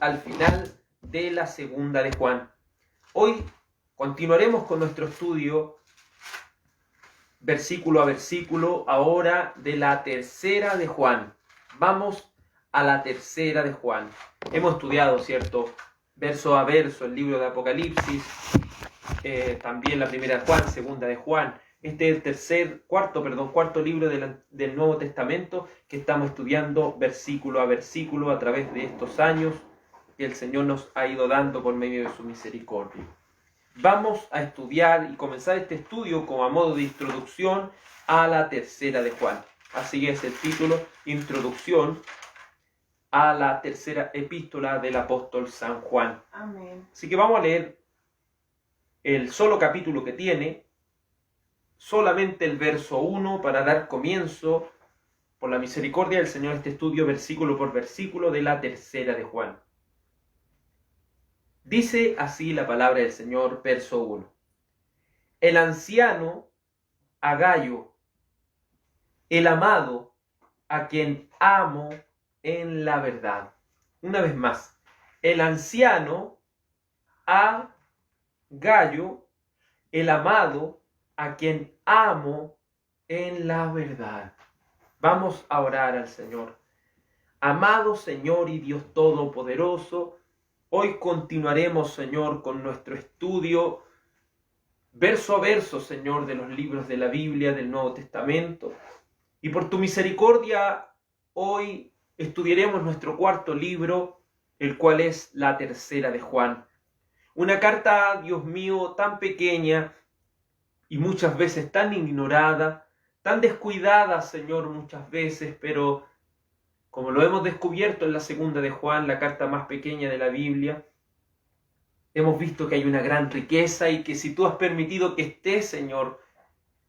al final de la segunda de Juan. Hoy continuaremos con nuestro estudio versículo a versículo, ahora de la tercera de Juan. Vamos a la tercera de Juan. Hemos estudiado, ¿cierto?, verso a verso el libro de Apocalipsis, también la primera de Juan, segunda de Juan. Este es el cuarto libro del Nuevo Testamento que estamos estudiando versículo a versículo a través de estos años que el Señor nos ha ido dando por medio de su misericordia. Vamos a estudiar y comenzar este estudio como a modo de introducción a la tercera de Juan. Así es el título, Introducción a la tercera epístola del apóstol San Juan. Amén. Así que vamos a leer el solo capítulo que tiene, solamente el verso 1 para dar comienzo, por la misericordia del Señor, este estudio versículo por versículo de la tercera de Juan. Dice así la palabra del Señor, verso 1. El anciano a Gayo, el amado, a quien amo en la verdad. Una vez más, el anciano a Gayo, el amado, a quien amo en la verdad. Vamos a orar al Señor. Amado Señor y Dios Todopoderoso, hoy continuaremos, Señor, con nuestro estudio verso a verso, Señor, de los libros de la Biblia, del Nuevo Testamento. Y por tu misericordia, hoy estudiaremos nuestro cuarto libro, el cual es la tercera de Juan. Una carta, Dios mío, tan pequeña y muchas veces tan ignorada, tan descuidada, Señor, muchas veces, pero como lo hemos descubierto en la segunda de Juan, la carta más pequeña de la Biblia, hemos visto que hay una gran riqueza y que si tú has permitido que esté, Señor,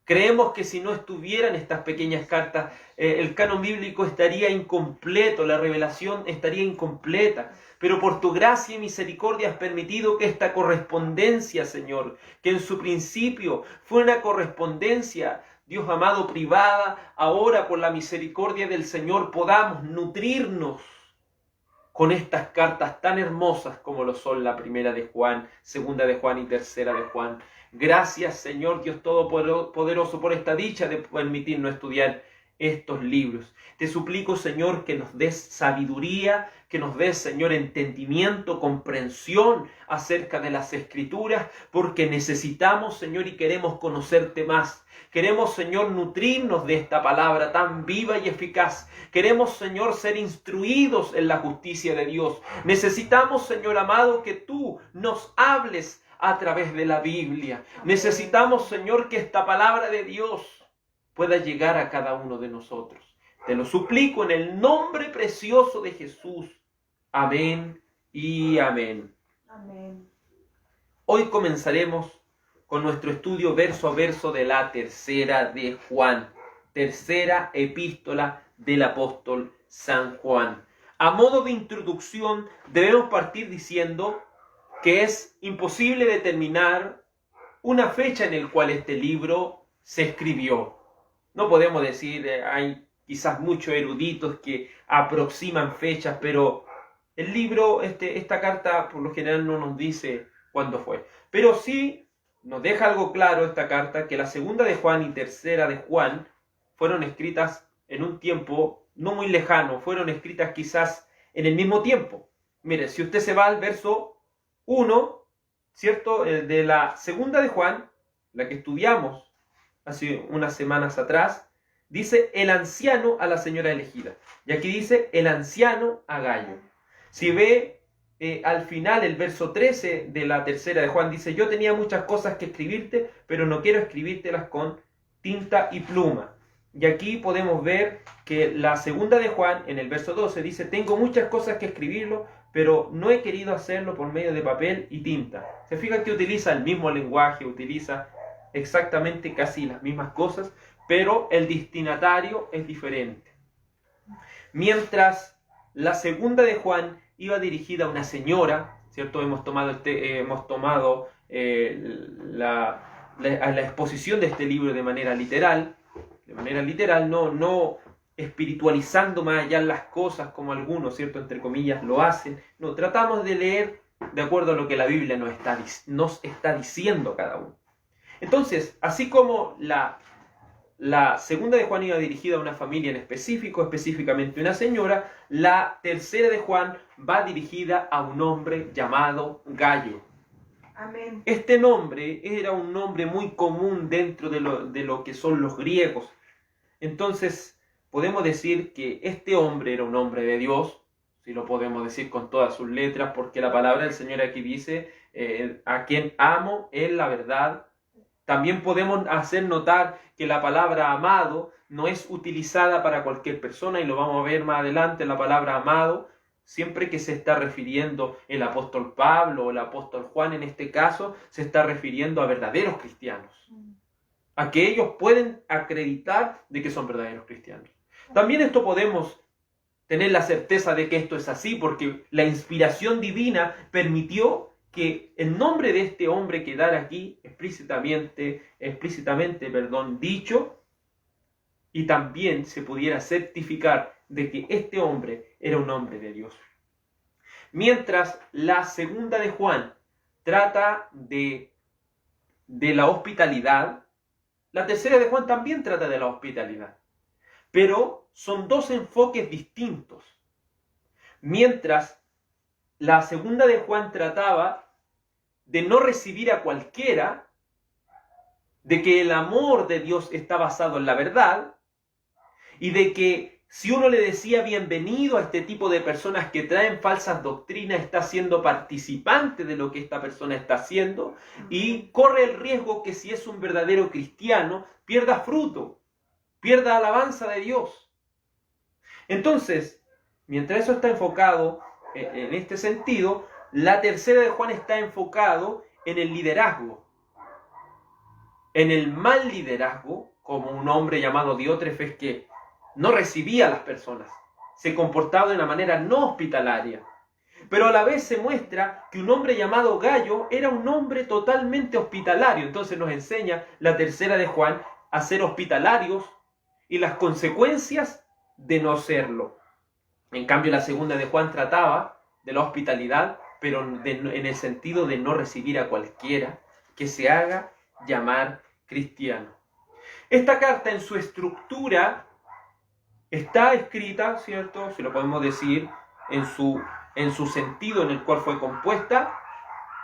creemos que si no estuvieran estas pequeñas cartas, el canon bíblico estaría incompleto, la revelación estaría incompleta. Pero por tu gracia y misericordia has permitido que esta correspondencia, Señor, que en su principio fue una correspondencia, Dios amado, privada, ahora por la misericordia del Señor podamos nutrirnos con estas cartas tan hermosas como lo son la primera de Juan, segunda de Juan y tercera de Juan. Gracias, Señor Dios Todopoderoso, por esta dicha de permitirnos estudiar estos libros. Te suplico, Señor, que nos des sabiduría, que nos des, Señor, entendimiento, comprensión acerca de las Escrituras, porque necesitamos, Señor, y queremos conocerte más. Queremos, Señor, nutrirnos de esta palabra tan viva y eficaz. Queremos, Señor, ser instruidos en la justicia de Dios. Necesitamos, Señor amado, que tú nos hables a través de la Biblia. Necesitamos, Señor, que esta palabra de Dios pueda llegar a cada uno de nosotros. Te lo suplico en el nombre precioso de Jesús. Amén y amén. Amén. Hoy comenzaremos con nuestro estudio verso a verso de la tercera de Juan, tercera epístola del apóstol San Juan. A modo de introducción, debemos partir diciendo que es imposible determinar una fecha en la cual este libro se escribió. No podemos decir, hay quizás muchos eruditos que aproximan fechas, pero el libro, esta carta por lo general no nos dice cuándo fue. Pero sí nos deja algo claro esta carta, que la segunda de Juan y tercera de Juan fueron escritas en un tiempo no muy lejano, fueron escritas quizás en el mismo tiempo. Mire, si usted se va al verso 1, ¿cierto? De la segunda de Juan, la que estudiamos hace unas semanas atrás, dice el anciano a la señora elegida. Y aquí dice el anciano a Gayo. Si ve al final el verso 13 de la tercera de Juan, dice yo tenía muchas cosas que escribirte, pero no quiero escribírtelas con tinta y pluma. Y aquí podemos ver que la segunda de Juan, en el verso 12, dice tengo muchas cosas que escribirlo, pero no he querido hacerlo por medio de papel y tinta. Se fijan que utiliza el mismo lenguaje, utiliza exactamente casi las mismas cosas, pero el destinatario es diferente. Mientras la segunda de Juan iba dirigida a una señora, ¿cierto? Hemos tomado la exposición de este libro de manera literal, no espiritualizando más allá las cosas como algunos, ¿cierto?, entre comillas, lo hacen. No, tratamos de leer de acuerdo a lo que la Biblia nos está diciendo cada uno. Entonces, así como la segunda de Juan iba dirigida a una familia en específico, específicamente una señora, la tercera de Juan va dirigida a un hombre llamado Gayo. Amén. Este nombre era un nombre muy común dentro de lo que son los griegos. Entonces, podemos decir que este hombre era un hombre de Dios, si lo podemos decir con todas sus letras, porque la palabra del Señor aquí dice, a quien amo es la verdad. También podemos hacer notar que la palabra amado no es utilizada para cualquier persona, y lo vamos a ver más adelante. La palabra amado, siempre que se está refiriendo el apóstol Pablo o el apóstol Juan en este caso, se está refiriendo a verdaderos cristianos, a que ellos pueden acreditar de que son verdaderos cristianos. También esto podemos tener la certeza de que esto es así, porque la inspiración divina permitió que el nombre de este hombre quedara aquí explícitamente, dicho, y también se pudiera certificar de que este hombre era un hombre de Dios. Mientras la segunda de Juan trata de la hospitalidad, la tercera de Juan también trata de la hospitalidad, pero son dos enfoques distintos. Mientras la segunda de Juan trataba de no recibir a cualquiera, de que el amor de Dios está basado en la verdad, y de que si uno le decía bienvenido a este tipo de personas que traen falsas doctrinas, está siendo participante de lo que esta persona está haciendo, y corre el riesgo que si es un verdadero cristiano, pierda fruto, pierda alabanza de Dios. Entonces, mientras eso está enfocado en este sentido, la tercera de Juan está enfocado en el liderazgo, en el mal liderazgo, como un hombre llamado Diótrefes que no recibía a las personas, se comportaba de una manera no hospitalaria. Pero a la vez se muestra que un hombre llamado Gayo era un hombre totalmente hospitalario. Entonces nos enseña la tercera de Juan a ser hospitalarios y las consecuencias de no serlo. En cambio, la segunda de Juan trataba de la hospitalidad, pero en el sentido de no recibir a cualquiera que se haga llamar cristiano. Esta carta en su estructura está escrita, ¿cierto?, si lo podemos decir, en su sentido en el cual fue compuesta,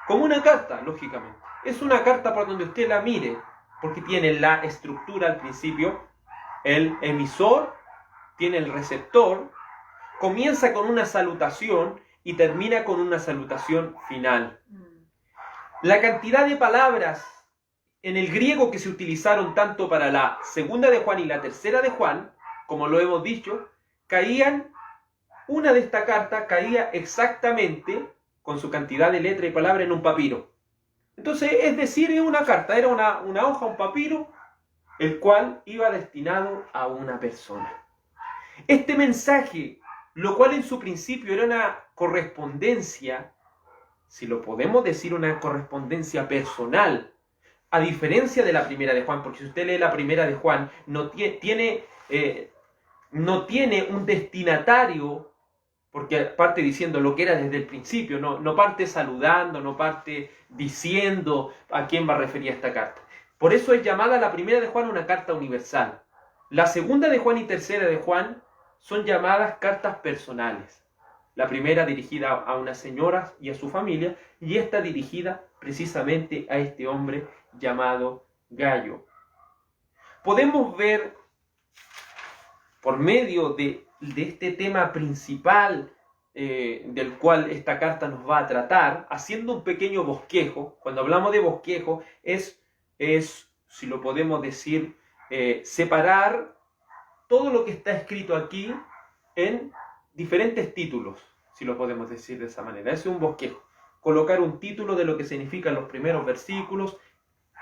como una carta, lógicamente. Es una carta por donde usted la mire, porque tiene la estructura al principio, el emisor, tiene el receptor, comienza con una salutación y termina con una salutación final. La cantidad de palabras en el griego que se utilizaron tanto para la segunda de Juan y la tercera de Juan, como lo hemos dicho, una de esta carta caía exactamente con su cantidad de letra y palabra en un papiro. Entonces, es decir, una carta, era una hoja, un papiro, el cual iba destinado a una persona. Este mensaje, lo cual en su principio era una correspondencia, si lo podemos decir, una correspondencia personal, a diferencia de la primera de Juan, porque si usted lee la primera de Juan, no tiene un destinatario, porque parte diciendo lo que era desde el principio, no parte saludando, no parte diciendo a quién va a referir esta carta. Por eso es llamada la primera de Juan una carta universal. La segunda de Juan y tercera de Juan son llamadas cartas personales. La primera dirigida a una señora y a su familia, y esta dirigida precisamente a este hombre llamado Gayo. Podemos ver por medio de este tema principal del cual esta carta nos va a tratar, haciendo un pequeño bosquejo. Cuando hablamos de bosquejo es si lo podemos decir, separar todo lo que está escrito aquí en diferentes títulos, si lo podemos decir de esa manera. Es un bosquejo. Colocar un título de lo que significan los primeros versículos,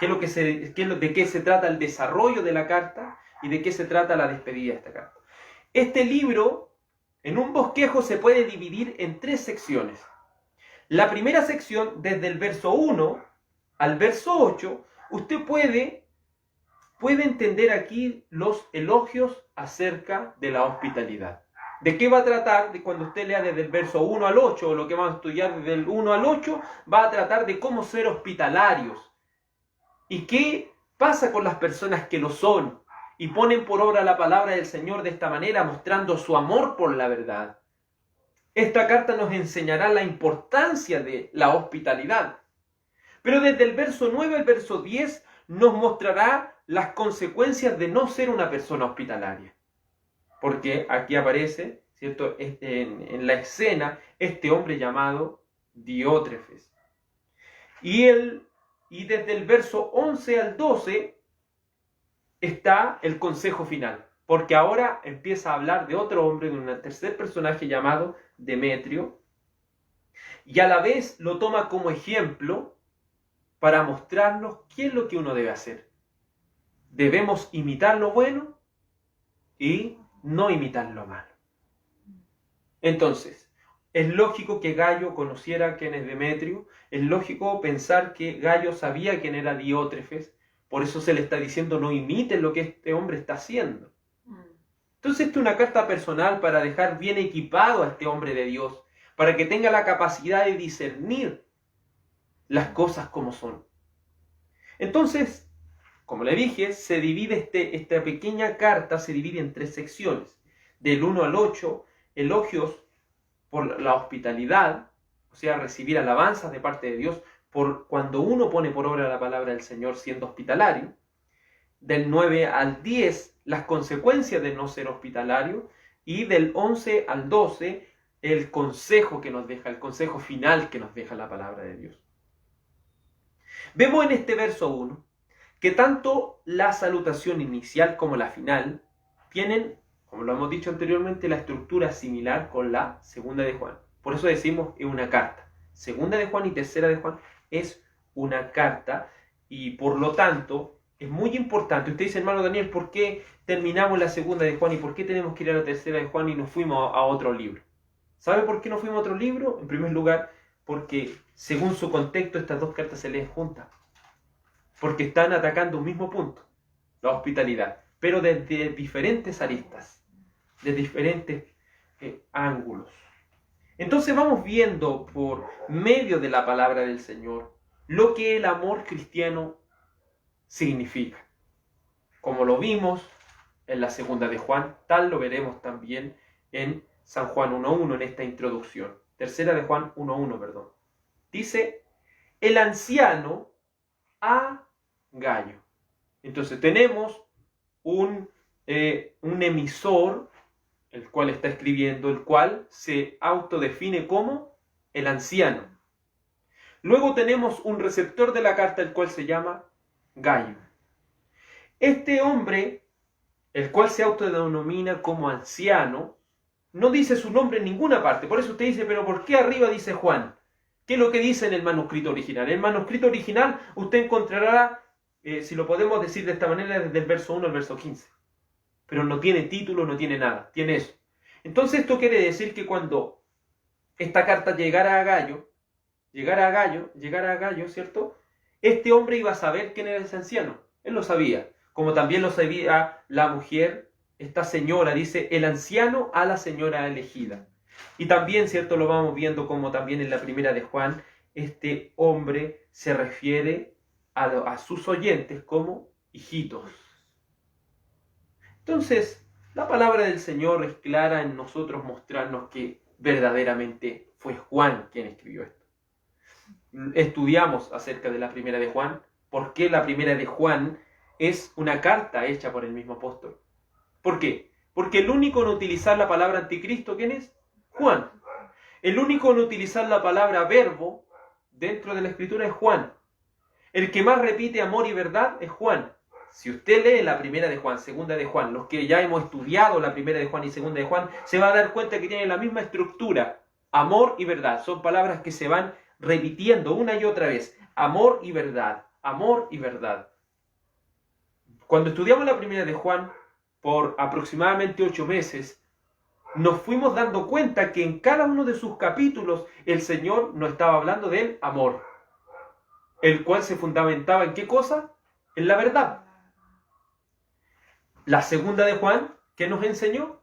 de qué se trata el desarrollo de la carta y de qué se trata la despedida de esta carta. Este libro, en un bosquejo, se puede dividir en 3 secciones. La primera sección, desde el verso 1 al verso 8, usted puede puede entender aquí los elogios acerca de la hospitalidad. ¿De qué va a tratar? De cuando usted lea desde el verso 1 al 8, o lo que vamos a estudiar desde el 1 al 8, va a tratar de cómo ser hospitalarios. ¿Y qué pasa con las personas que lo son y ponen por obra la palabra del Señor de esta manera, mostrando su amor por la verdad? Esta carta nos enseñará la importancia de la hospitalidad. Pero desde el verso 9 al verso 10 nos mostrará las consecuencias de no ser una persona hospitalaria. Porque aquí aparece, ¿cierto?, en la escena, este hombre llamado Diótrefes. Y desde el verso 11 al 12 está el consejo final. Porque ahora empieza a hablar de otro hombre, de un tercer personaje llamado Demetrio. Y a la vez lo toma como ejemplo para mostrarnos qué es lo que uno debe hacer. Debemos imitar lo bueno y no imitar lo malo. Entonces, es lógico que Gayo conociera quién es Demetrio, es lógico pensar que Gayo sabía quién era Diótrefes, por eso se le está diciendo no imiten lo que este hombre está haciendo. Entonces, esta es una carta personal para dejar bien equipado a este hombre de Dios, para que tenga la capacidad de discernir las cosas como son. Entonces, como le dije, se divide esta pequeña carta se divide en 3 secciones. Del 1 al 8, elogios por la hospitalidad, o sea, recibir alabanzas de parte de Dios por cuando uno pone por obra la palabra del Señor siendo hospitalario. Del 9 al 10, las consecuencias de no ser hospitalario. Y del 11 al 12, el consejo que nos deja, el consejo final que nos deja la palabra de Dios. Vemos en este verso 1 que tanto la salutación inicial como la final tienen, como lo hemos dicho anteriormente, la estructura similar con la segunda de Juan. Por eso decimos es una carta. Segunda de Juan y tercera de Juan es una carta y por lo tanto es muy importante. Usted dice, hermano Daniel, ¿por qué terminamos la segunda de Juan y por qué tenemos que ir a la tercera de Juan y nos fuimos a otro libro? ¿Sabe por qué nos fuimos a otro libro? En primer lugar, porque según su contexto estas dos cartas se leen juntas. Porque están atacando un mismo punto, la hospitalidad, pero desde diferentes aristas, de diferentes ángulos. Entonces vamos viendo por medio de la palabra del Señor lo que el amor cristiano significa. Como lo vimos en la segunda de Juan, tal lo veremos también en San Juan 1.1 en esta introducción. Tercera de Juan 1.1, perdón. Dice, el anciano a Gayo. Entonces tenemos un emisor, el cual está escribiendo, el cual se autodefine como el anciano. Luego tenemos un receptor de la carta, el cual se llama Gayo. Este hombre, el cual se autodenomina como anciano, no dice su nombre en ninguna parte. Por eso usted dice, pero ¿por qué arriba dice Juan? ¿Qué es lo que dice en el manuscrito original? En el manuscrito original usted encontrará, si lo podemos decir de esta manera, desde el verso 1 al verso 15. Pero no tiene título, no tiene nada, tiene eso. Entonces esto quiere decir que cuando esta carta llegara a Gayo, ¿cierto? Este hombre iba a saber quién era ese anciano. Él lo sabía. Como también lo sabía la mujer, esta señora, dice, el anciano a la señora elegida. Y también, ¿cierto? Lo vamos viendo como también en la primera de Juan, este hombre se refiere a sus oyentes como hijitos. Entonces, la palabra del Señor es clara en nosotros mostrarnos que verdaderamente fue Juan quien escribió esto. Estudiamos acerca de la primera de Juan, por qué la primera de Juan es una carta hecha por el mismo apóstol. ¿Por qué? Porque el único en utilizar la palabra anticristo, ¿quién es? Juan. El único en utilizar la palabra verbo dentro de la escritura es Juan. El que más repite amor y verdad es Juan. Si usted lee la primera de Juan, segunda de Juan, los que ya hemos estudiado la primera de Juan y segunda de Juan, se va a dar cuenta que tienen la misma estructura. Amor y verdad. Son palabras que se van repitiendo una y otra vez. Amor y verdad. Amor y verdad. Cuando estudiamos la primera de Juan, por aproximadamente 8 meses, nos fuimos dando cuenta que en cada uno de sus capítulos el Señor nos estaba hablando del amor, el cual se fundamentaba ¿en qué cosa? En la verdad. La segunda de Juan, ¿qué nos enseñó?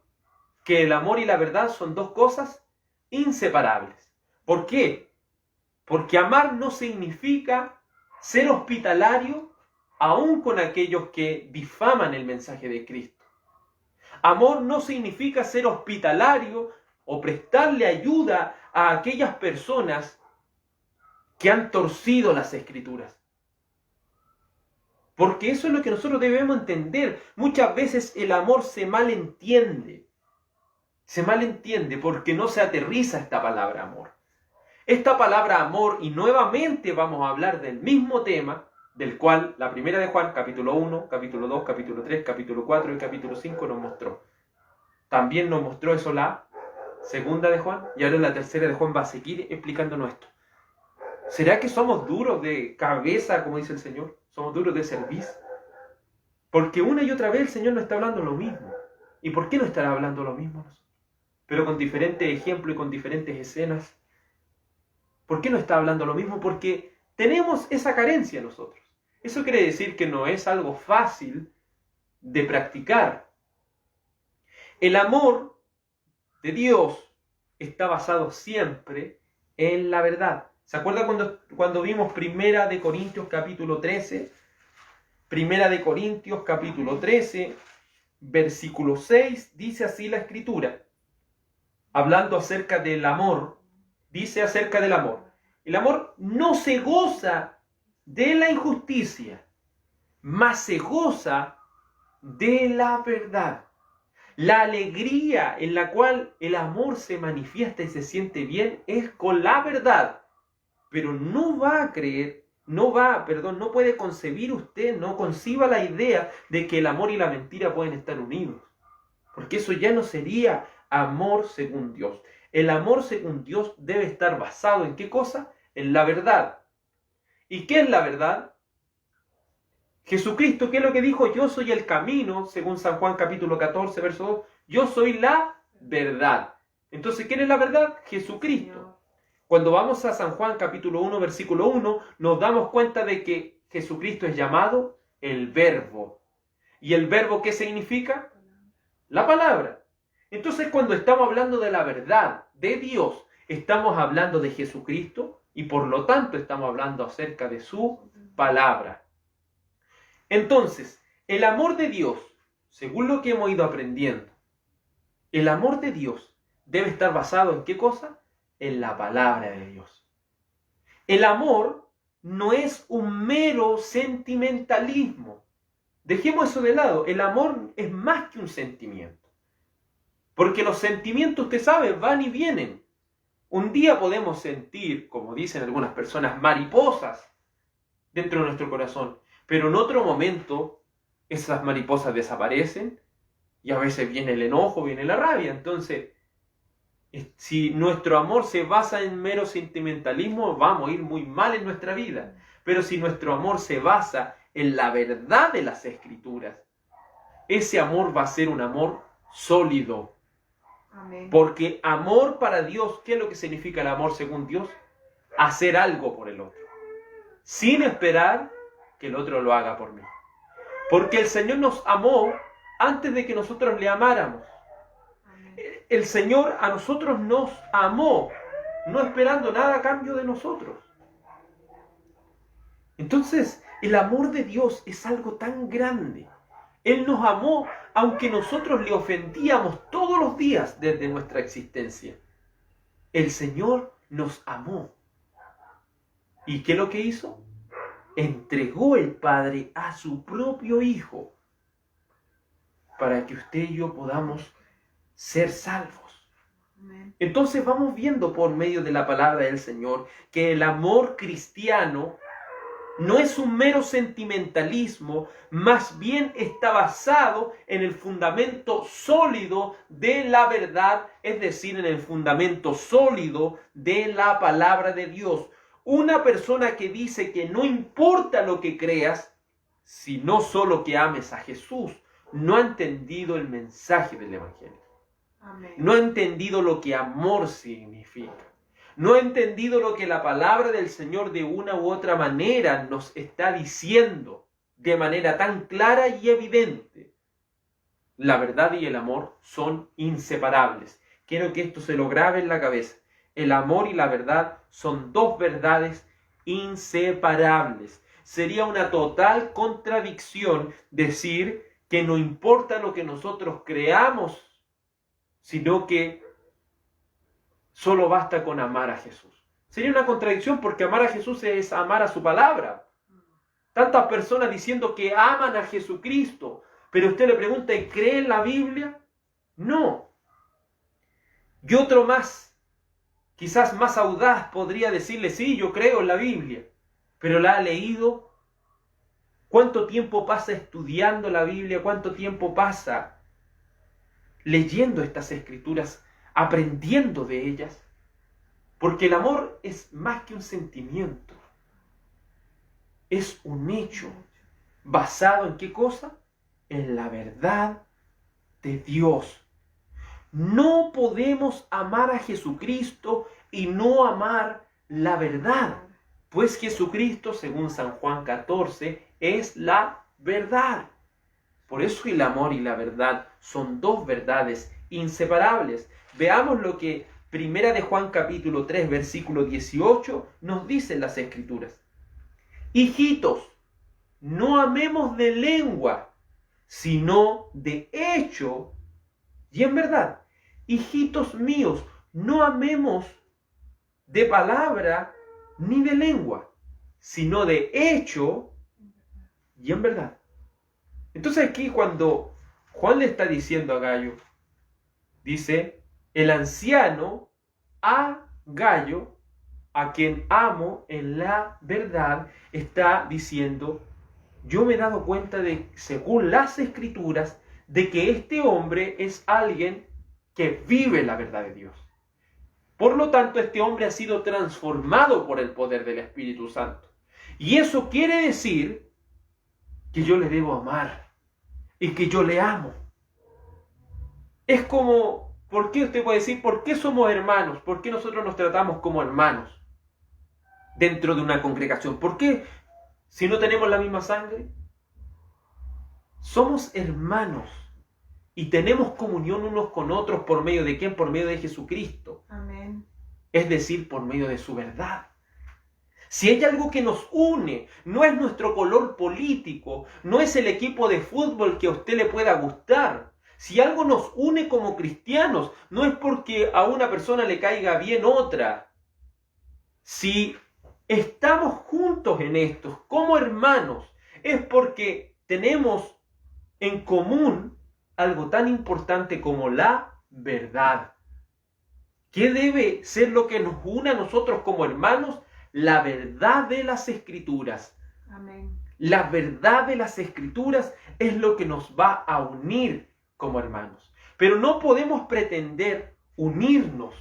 Que el amor y la verdad son dos cosas inseparables. ¿Por qué? Porque amar no significa ser hospitalario aún con aquellos que difaman el mensaje de Cristo. Amor no significa ser hospitalario o prestarle ayuda a aquellas personas que han torcido las Escrituras. Porque eso es lo que nosotros debemos entender. Muchas veces el amor se malentiende. Se malentiende porque no se aterriza esta palabra amor. Esta palabra amor, y nuevamente vamos a hablar del mismo tema, del cual la primera de Juan, capítulo 1, capítulo 2, capítulo 3, capítulo 4 y capítulo 5 nos mostró. También nos mostró eso la segunda de Juan, y ahora la tercera de Juan va a seguir explicándonos esto. ¿Será que somos duros de cabeza, como dice el Señor? ¿Somos duros de cerviz? Porque una y otra vez el Señor nos está hablando lo mismo. ¿Y por qué no estará hablando lo mismo? Pero con diferentes ejemplos y con diferentes escenas. ¿Por qué no está hablando lo mismo? Porque tenemos esa carencia nosotros. Eso quiere decir que no es algo fácil de practicar. El amor de Dios está basado siempre en la verdad. ¿Se acuerda cuando vimos Primera de Corintios capítulo 13? Primera de Corintios capítulo 13, versículo 6, dice así la Escritura. Hablando acerca del amor, dice acerca del amor. El amor no se goza de la injusticia, mas se goza de la verdad. La alegría en la cual el amor se manifiesta y se siente bien es con la verdad. Pero no puede concebir usted, no conciba la idea de que el amor y la mentira pueden estar unidos. Porque eso ya no sería amor según Dios. El amor según Dios debe estar basado ¿en qué cosa? En la verdad. ¿Y qué es la verdad? Jesucristo, ¿qué es lo que dijo? Yo soy el camino, según San Juan capítulo 14, verso 2. Yo soy la verdad. Entonces, ¿quién es la verdad? Jesucristo. Cuando vamos a San Juan capítulo 1, versículo 1, nos damos cuenta de que Jesucristo es llamado el Verbo. ¿Y el Verbo qué significa? La palabra. Entonces, cuando estamos hablando de la verdad de Dios, estamos hablando de Jesucristo y por lo tanto estamos hablando acerca de su palabra. Entonces, el amor de Dios, según lo que hemos ido aprendiendo, el amor de Dios debe estar basado ¿en qué cosa? En la palabra de Dios. El amor no es un mero sentimentalismo. Dejemos eso de lado. El amor es más que un sentimiento. Porque los sentimientos, usted sabe, van y vienen. Un día podemos sentir, como dicen algunas personas, mariposas dentro de nuestro corazón. Pero en otro momento, esas mariposas desaparecen y a veces viene el enojo, viene la rabia. Entonces, si nuestro amor se basa en mero sentimentalismo, vamos a ir muy mal en nuestra vida. Pero si nuestro amor se basa en la verdad de las Escrituras, ese amor va a ser un amor sólido. Amén. Porque amor para Dios, ¿qué es lo que significa el amor según Dios? Hacer algo por el otro, sin esperar que el otro lo haga por mí. Porque el Señor nos amó antes de que nosotros le amáramos. El Señor a nosotros nos amó, no esperando nada a cambio de nosotros. Entonces, el amor de Dios es algo tan grande. Él nos amó, aunque nosotros le ofendíamos todos los días desde nuestra existencia. El Señor nos amó. ¿Y qué es lo que hizo? Entregó el Padre a su propio Hijo para que usted y yo podamos ser salvos. Entonces vamos viendo por medio de la palabra del Señor que el amor cristiano no es un mero sentimentalismo, más bien está basado en el fundamento sólido de la verdad, es decir, en el fundamento sólido de la palabra de Dios. Una persona que dice que no importa lo que creas, sino solo que ames a Jesús, no ha entendido el mensaje del Evangelio. Amén. No ha entendido lo que amor significa. No ha entendido lo que la palabra del Señor de una u otra manera nos está diciendo de manera tan clara y evidente. la verdad y el amor son inseparables. Quiero que esto se lo grabe en la cabeza. El amor y la verdad son dos verdades inseparables. Sería una total contradicción decir que no importa lo que nosotros creamos, sino que solo basta con amar a Jesús. Sería una contradicción porque amar a Jesús es amar a su palabra. Tantas personas diciendo que aman a Jesucristo, pero usted le pregunta, ¿y cree en la Biblia? No. Y otro más, quizás más audaz, podría decirle, sí, yo creo en la Biblia, pero la ha leído. ¿Cuánto tiempo pasa estudiando la Biblia? ¿Cuánto tiempo pasa leyendo estas escrituras, aprendiendo de ellas? Porque el amor es más que un sentimiento. Es un hecho. ¿Basado en qué cosa? En la verdad de Dios. No podemos amar a Jesucristo y no amar la verdad. Pues Jesucristo, según San Juan 14, es la verdad. Por eso el amor y la verdad son dos verdades inseparables. Veamos lo que Primera de Juan capítulo 3, versículo 18 nos dicen las Escrituras. Hijitos, no amemos de lengua, sino de hecho y en verdad. Hijitos míos, no amemos de palabra ni de lengua, sino de hecho y en verdad. Entonces aquí cuando Juan le está diciendo a Gayo, dice, el anciano a Gayo, a quien amo en la verdad, está diciendo, yo me he dado cuenta de, según las Escrituras, de que este hombre es alguien que vive la verdad de Dios. Por lo tanto, este hombre ha sido transformado por el poder del Espíritu Santo. Y eso quiere decir que yo le debo amar y que yo le amo. Es como, ¿por qué usted puede decir, por qué somos hermanos? ¿Por qué nosotros nos tratamos como hermanos dentro de una congregación? ¿Por qué si no tenemos la misma sangre? Somos hermanos y tenemos comunión unos con otros por medio de ¿quién? Por medio de Jesucristo. Amén. Es decir, por medio de su verdad. Si hay algo que nos une, no es nuestro color político, no es el equipo de fútbol que a usted le pueda gustar. Si algo nos une como cristianos, no es porque a una persona le caiga bien otra. Si estamos juntos en esto, como hermanos, es porque tenemos en común algo tan importante como la verdad. ¿Qué debe ser lo que nos une a nosotros como hermanos? La verdad de las Escrituras. Amén. La verdad de las Escrituras es lo que nos va a unir como hermanos. Pero no podemos pretender unirnos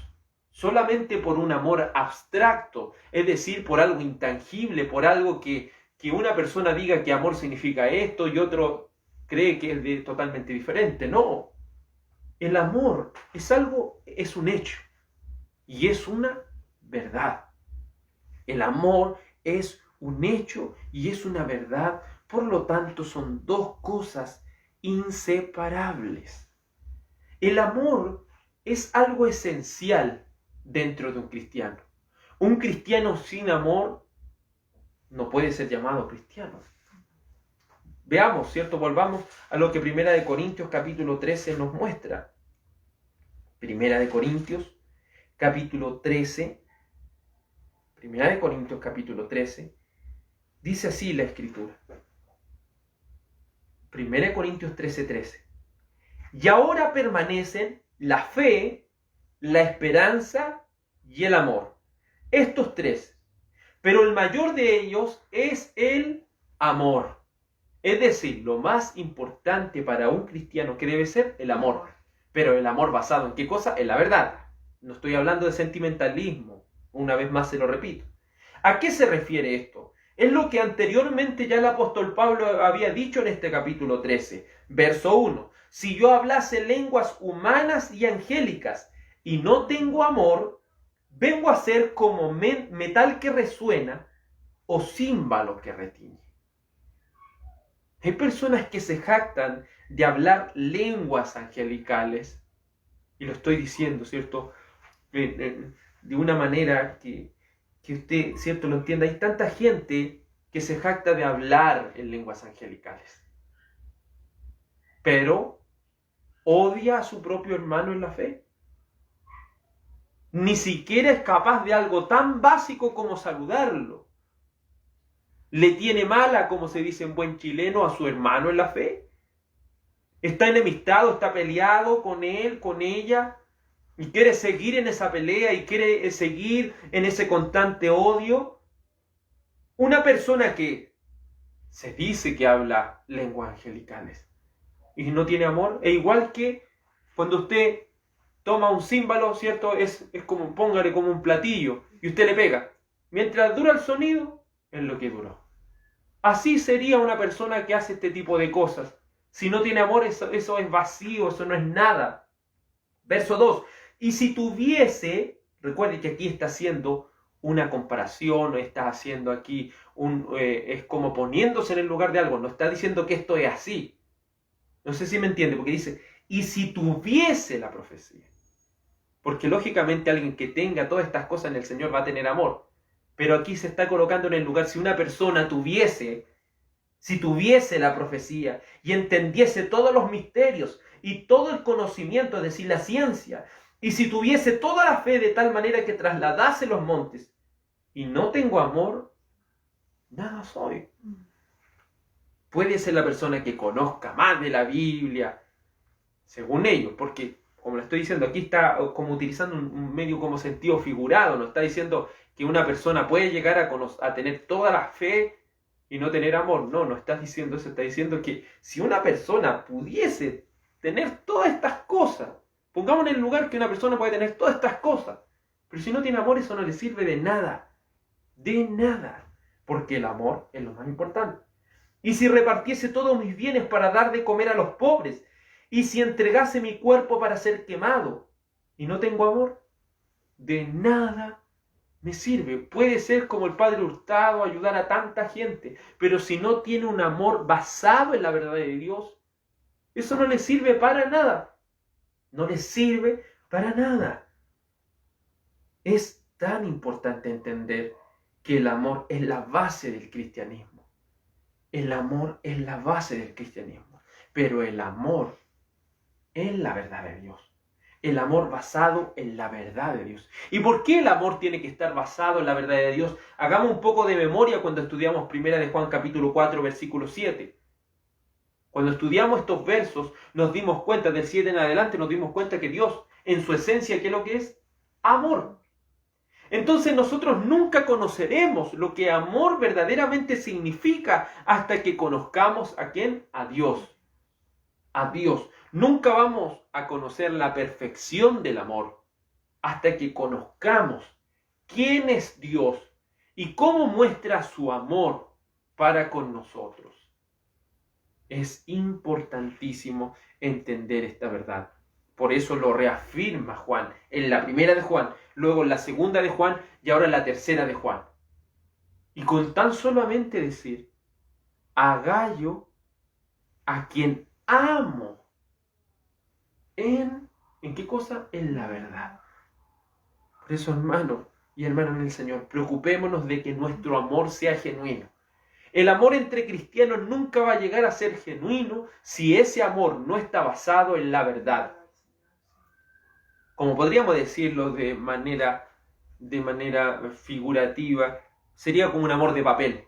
solamente por un amor abstracto, es decir, por algo intangible, por algo que una persona diga que amor significa esto y otro cree que es totalmente diferente. No, el amor es algo, es un hecho y es una verdad. El amor es un hecho y es una verdad, por lo tanto son dos cosas inseparables. El amor es algo esencial dentro de un cristiano. Un cristiano sin amor no puede ser llamado cristiano. Veamos, ¿cierto? Volvamos a lo que Primera de Corintios capítulo 13 nos muestra. Primera de Corintios capítulo 13. Primera de Corintios capítulo 13. Dice así la Escritura. Primera de Corintios 13:13. Y ahora permanecen la fe, la esperanza y el amor. Estos tres. Pero el mayor de ellos es el amor. Es decir, lo más importante para un cristiano que debe ser el amor. Pero el amor basado en ¿qué cosa? En la verdad. No estoy hablando de sentimentalismo. Una vez más se lo repito. ¿A qué se refiere esto? Es lo que anteriormente ya el apóstol Pablo había dicho en este capítulo 13. Verso 1. Si yo hablase lenguas humanas y angélicas y no tengo amor, vengo a ser como metal que resuena o címbalo que retiñe. Hay personas que se jactan de hablar lenguas angelicales, y lo estoy diciendo, ¿cierto? De una manera que usted, ¿cierto?, lo entienda. Hay tanta gente que se jacta de hablar en lenguas angelicales, pero odia a su propio hermano en la fe. Ni siquiera es capaz de algo tan básico como saludarlo. Le tiene mala, como se dice en buen chileno, a su hermano en la fe. Está enemistado, está peleado con él, con ella, y quiere seguir en esa pelea y quiere seguir en ese constante odio. Una persona que se dice que habla lenguas angelicales y no tiene amor, es igual que cuando usted toma un címbalo, ¿cierto? Es como, póngale como un platillo y usted le pega. Mientras dura el sonido, es lo que duró. Así sería una persona que hace este tipo de cosas. Si no tiene amor, eso es vacío, eso no es nada. Verso 2. Y si tuviese, recuerde que aquí está haciendo una comparación, está haciendo aquí es como poniéndose en el lugar de algo, no está diciendo que esto es así. No sé si me entiende, porque dice, y si tuviese la profecía. Porque lógicamente alguien que tenga todas estas cosas en el Señor va a tener amor. Pero aquí se está colocando en el lugar, si una persona tuviese la profecía y entendiese todos los misterios y todo el conocimiento, es decir, la ciencia, y si tuviese toda la fe de tal manera que trasladase los montes, y no tengo amor, nada soy. Puede ser la persona que conozca más de la Biblia, según ellos, porque, como le estoy diciendo, aquí está como utilizando un medio como sentido figurado, no está diciendo que una persona puede llegar a tener toda la fe y no tener amor. No está diciendo eso, está diciendo que si una persona pudiese tener todas estas cosas, pongamos en el lugar que una persona puede tener todas estas cosas, pero si no tiene amor, eso no le sirve de nada, porque el amor es lo más importante. Y si repartiese todos mis bienes para dar de comer a los pobres, y si entregase mi cuerpo para ser quemado, y no tengo amor, de nada me sirve. Puede ser como el Padre Hurtado, ayudar a tanta gente, pero si no tiene un amor basado en la verdad de Dios, eso no le sirve para nada. No le sirve para nada. Es tan importante entender que el amor es la base del cristianismo. El amor es la base del cristianismo, pero el amor es la verdad de Dios. El amor basado en la verdad de Dios. ¿Y por qué el amor tiene que estar basado en la verdad de Dios? Hagamos un poco de memoria cuando estudiamos 1 de Juan capítulo 4, versículo 7. Cuando estudiamos estos versos, nos dimos cuenta, del 7 en adelante, nos dimos cuenta que Dios, en su esencia, ¿qué es lo que es? Amor. Entonces nosotros nunca conoceremos lo que amor verdaderamente significa hasta que conozcamos ¿a quién? A Dios. A Dios. Nunca vamos a conocer la perfección del amor hasta que conozcamos quién es Dios y cómo muestra su amor para con nosotros. Es importantísimo entender esta verdad. Por eso lo reafirma Juan en la primera de Juan, luego en la segunda de Juan y ahora en la tercera de Juan. Y con tan solamente decir, a Gayo, a quien amo, ¿en qué cosa? En la verdad. Por eso, hermano y hermana en el Señor, preocupémonos de que nuestro amor sea genuino. El amor entre cristianos nunca va a llegar a ser genuino si ese amor no está basado en la verdad. Como podríamos decirlo de manera figurativa, sería como un amor de papel.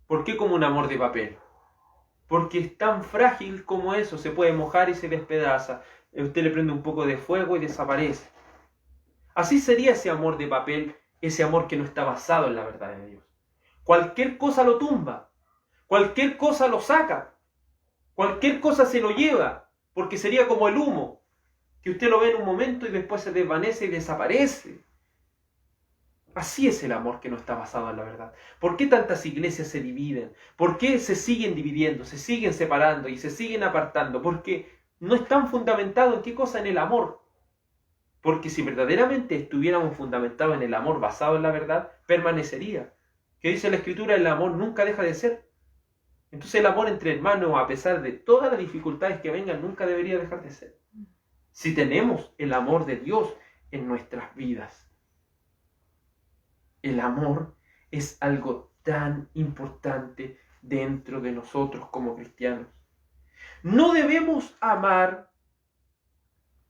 ¿Por qué como un amor de papel? Porque es tan frágil como eso, se puede mojar y se despedaza. Usted le prende un poco de fuego y desaparece. Así sería ese amor de papel, ese amor que no está basado en la verdad de Dios. Cualquier cosa lo tumba, cualquier cosa lo saca, cualquier cosa se lo lleva, porque sería como el humo, que usted lo ve en un momento y después se desvanece y desaparece. Así es el amor que no está basado en la verdad. ¿Por qué tantas iglesias se dividen? ¿Por qué se siguen dividiendo, se siguen separando y se siguen apartando? Porque no están fundamentados en qué cosa, en el amor. Porque si verdaderamente estuviéramos fundamentados en el amor basado en la verdad, permanecería. ¿Qué dice la Escritura? El amor nunca deja de ser. Entonces el amor entre hermanos, a pesar de todas las dificultades que vengan, nunca debería dejar de ser. Si tenemos el amor de Dios en nuestras vidas. El amor es algo tan importante dentro de nosotros como cristianos. No debemos amar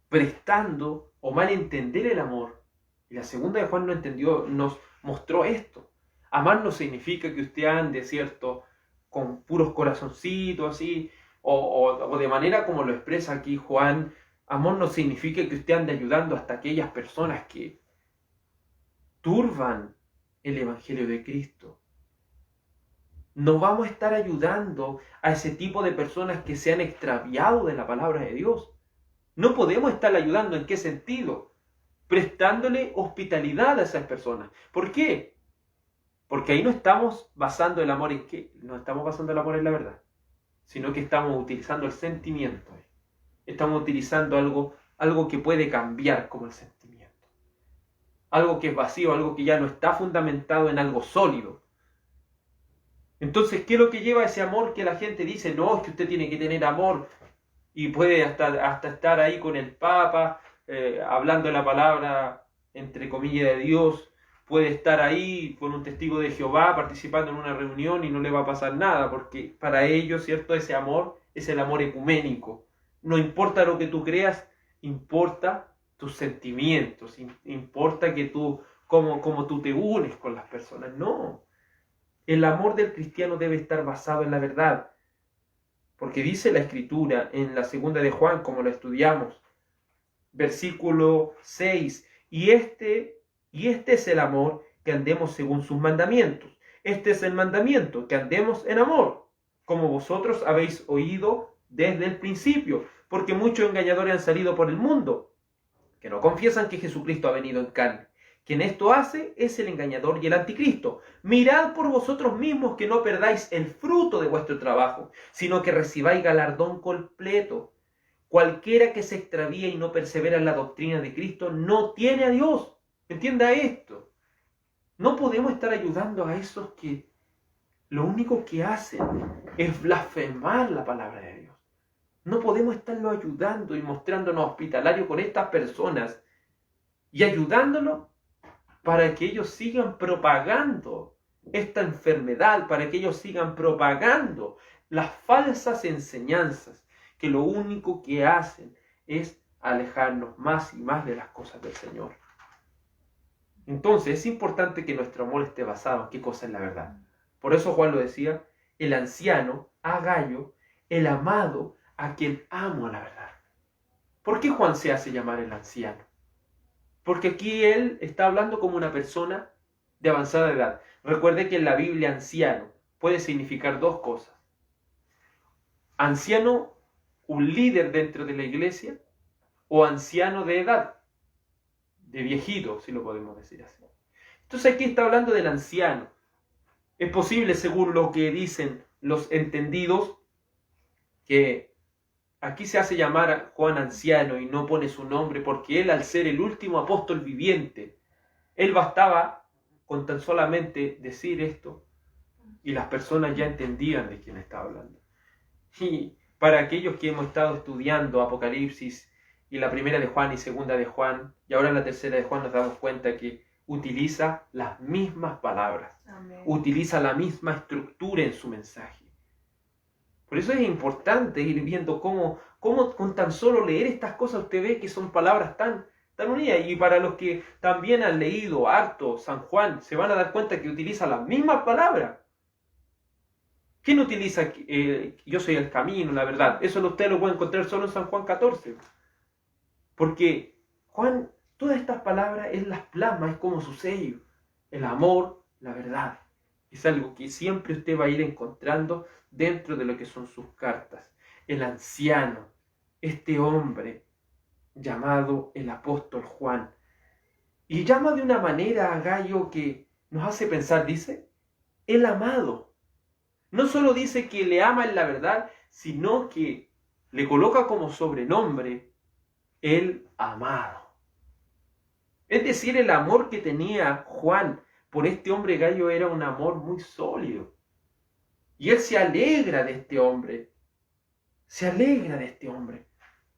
prestando o malentender el amor. Y la segunda de Juan nos mostró esto. Amar no significa que usted ande, ¿cierto?, con puros corazoncitos así, o de manera como lo expresa aquí Juan. Amor no significa que usted ande ayudando hasta aquellas personas que turban el Evangelio de Cristo. No vamos a estar ayudando a ese tipo de personas que se han extraviado de la palabra de Dios. No podemos estar ayudando. ¿En qué sentido? Prestándole hospitalidad a esas personas. ¿Por qué? Porque ahí no estamos basando el amor en qué. No estamos basando el amor en la verdad, sino que estamos utilizando el sentimiento. Estamos utilizando algo que puede cambiar como el sentimiento. Algo que es vacío, algo que ya no está fundamentado en algo sólido. Entonces, ¿qué es lo que lleva a ese amor que la gente dice? No, es que usted tiene que tener amor. Y puede hasta estar ahí con el Papa, hablando la palabra, entre comillas, de Dios. Puede estar ahí con un testigo de Jehová, participando en una reunión y no le va a pasar nada, porque para ellos, ¿cierto?, ese amor es el amor ecuménico. No importa lo que tú creas, importa tus sentimientos, importa que tú, cómo tú te unes con las personas. No, el amor del cristiano debe estar basado en la verdad, porque dice la Escritura en la segunda de Juan, como lo estudiamos, versículo 6, y este es el amor, que andemos según sus mandamientos. Este es el mandamiento, que andemos en amor, como vosotros habéis oído desde el principio, porque muchos engañadores han salido por el mundo, que no confiesan que Jesucristo ha venido en carne. Quien esto hace es el engañador y el anticristo. Mirad por vosotros mismos que no perdáis el fruto de vuestro trabajo, sino que recibáis galardón completo. Cualquiera que se extravía y no persevera en la doctrina de Cristo no tiene a Dios. Entienda esto. No podemos estar ayudando a esos que lo único que hacen es blasfemar la palabra de Dios. No podemos estarlo ayudando y mostrándonos hospitalarios con estas personas y ayudándolos para que ellos sigan propagando esta enfermedad, para que ellos sigan propagando las falsas enseñanzas que lo único que hacen es alejarnos más y más de las cosas del Señor. Entonces es importante que nuestro amor esté basado en qué cosa es la verdad. Por eso Juan lo decía, el anciano, Agayo, el amado, a quien amo a la verdad. ¿Por qué Juan se hace llamar el anciano? Porque aquí él está hablando como una persona de avanzada edad. Recuerde que en la Biblia anciano puede significar dos cosas. Anciano, un líder dentro de la iglesia, o anciano de edad, de viejito, si lo podemos decir así. Entonces aquí está hablando del anciano. Es posible, según lo que dicen los entendidos, que aquí se hace llamar a Juan anciano y no pone su nombre porque él, al ser el último apóstol viviente, él bastaba con tan solamente decir esto y las personas ya entendían de quién está hablando. Y para aquellos que hemos estado estudiando Apocalipsis y la primera de Juan y segunda de Juan, y ahora en la tercera de Juan, nos damos cuenta que utiliza las mismas palabras. Amén. Utiliza la misma estructura en su mensaje. Por eso es importante ir viendo cómo con tan solo leer estas cosas usted ve que son palabras tan unidas. Y para los que también han leído harto San Juan, se van a dar cuenta que utiliza las mismas palabras. ¿Quién utiliza yo soy el camino, la verdad? Eso usted lo puede encontrar solo en San Juan 14. Porque Juan, todas estas palabras, él las plasma, es como su sello. El amor, la verdad. Es algo que siempre usted va a ir encontrando dentro de lo que son sus cartas. El anciano, este hombre llamado el apóstol Juan. Y llama de una manera a Gayo que nos hace pensar, dice, el amado. No solo dice que le ama en la verdad, sino que le coloca como sobrenombre el amado. Es decir, el amor que tenía Juan por este hombre Gayo era un amor muy sólido. Y él se alegra de este hombre. Se alegra de este hombre.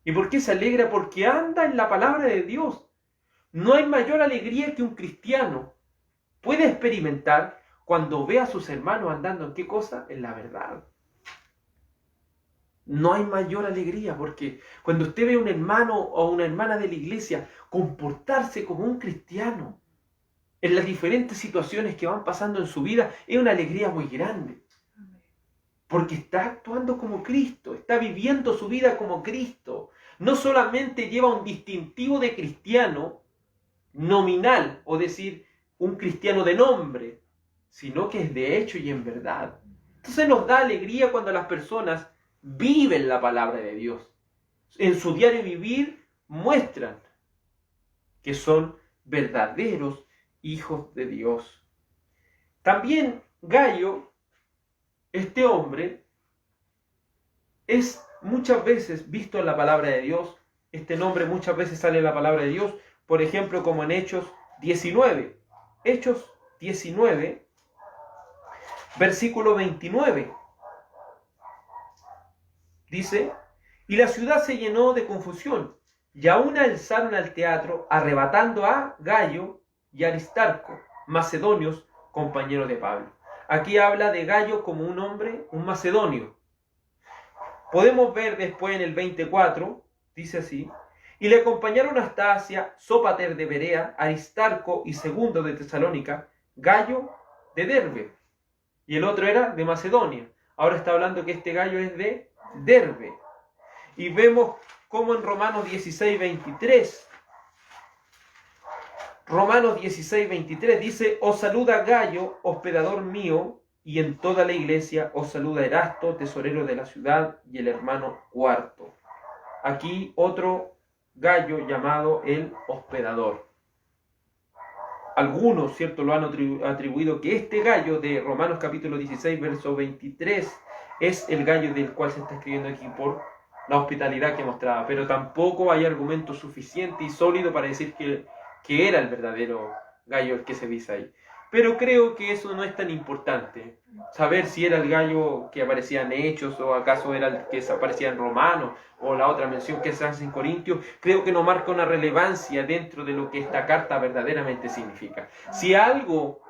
¿Y por qué se alegra? Porque anda en la palabra de Dios. No hay mayor alegría que un cristiano puede experimentar cuando ve a sus hermanos andando en qué cosa? En la verdad. No hay mayor alegría porque cuando usted ve a un hermano o una hermana de la iglesia comportarse como un cristiano en las diferentes situaciones que van pasando en su vida, es una alegría muy grande. Porque está actuando como Cristo, está viviendo su vida como Cristo. No solamente lleva un distintivo de cristiano nominal, o decir, un cristiano de nombre, sino que es de hecho y en verdad. Entonces nos da alegría cuando las personas viven la palabra de Dios. En su diario vivir muestran que son verdaderos hijos de Dios. También Gayo, este hombre, es muchas veces visto en la palabra de Dios. Este nombre muchas veces sale en la palabra de Dios, por ejemplo, como en Hechos 19. Hechos 19, versículo 29. Dice, y la ciudad se llenó de confusión, y aún alzaron al teatro, arrebatando a Gayo y Aristarco, macedonios, compañeros de Pablo. Aquí habla de Gayo como un hombre, un macedonio. Podemos ver después en el 24, dice así, y le acompañaron hasta Asia, Sópater de Berea, Aristarco y Segundo de Tesalónica, Gayo de Derbe, y el otro era de Macedonia. Ahora está hablando que este Gayo es de Derbe. Y vemos como en Romanos 16, 23, Romanos 16, 23 dice, os saluda Gayo, hospedador mío, y en toda la iglesia os saluda Erasto, tesorero de la ciudad, y el hermano Cuarto. Aquí otro Gayo llamado el hospedador. Algunos, ¿cierto?, lo han atribuido que este Gayo de Romanos capítulo 16, verso 23, es el Gayo del cual se está escribiendo aquí por la hospitalidad que mostraba. Pero tampoco hay argumento suficiente y sólido para decir que era el verdadero Gayo el que se dice ahí. Pero creo que eso no es tan importante. Saber si era el Gayo que aparecía en Hechos o acaso era el que aparecía en Romanos o la otra mención que se hace en Corintios, creo que no marca una relevancia dentro de lo que esta carta verdaderamente significa. Si algo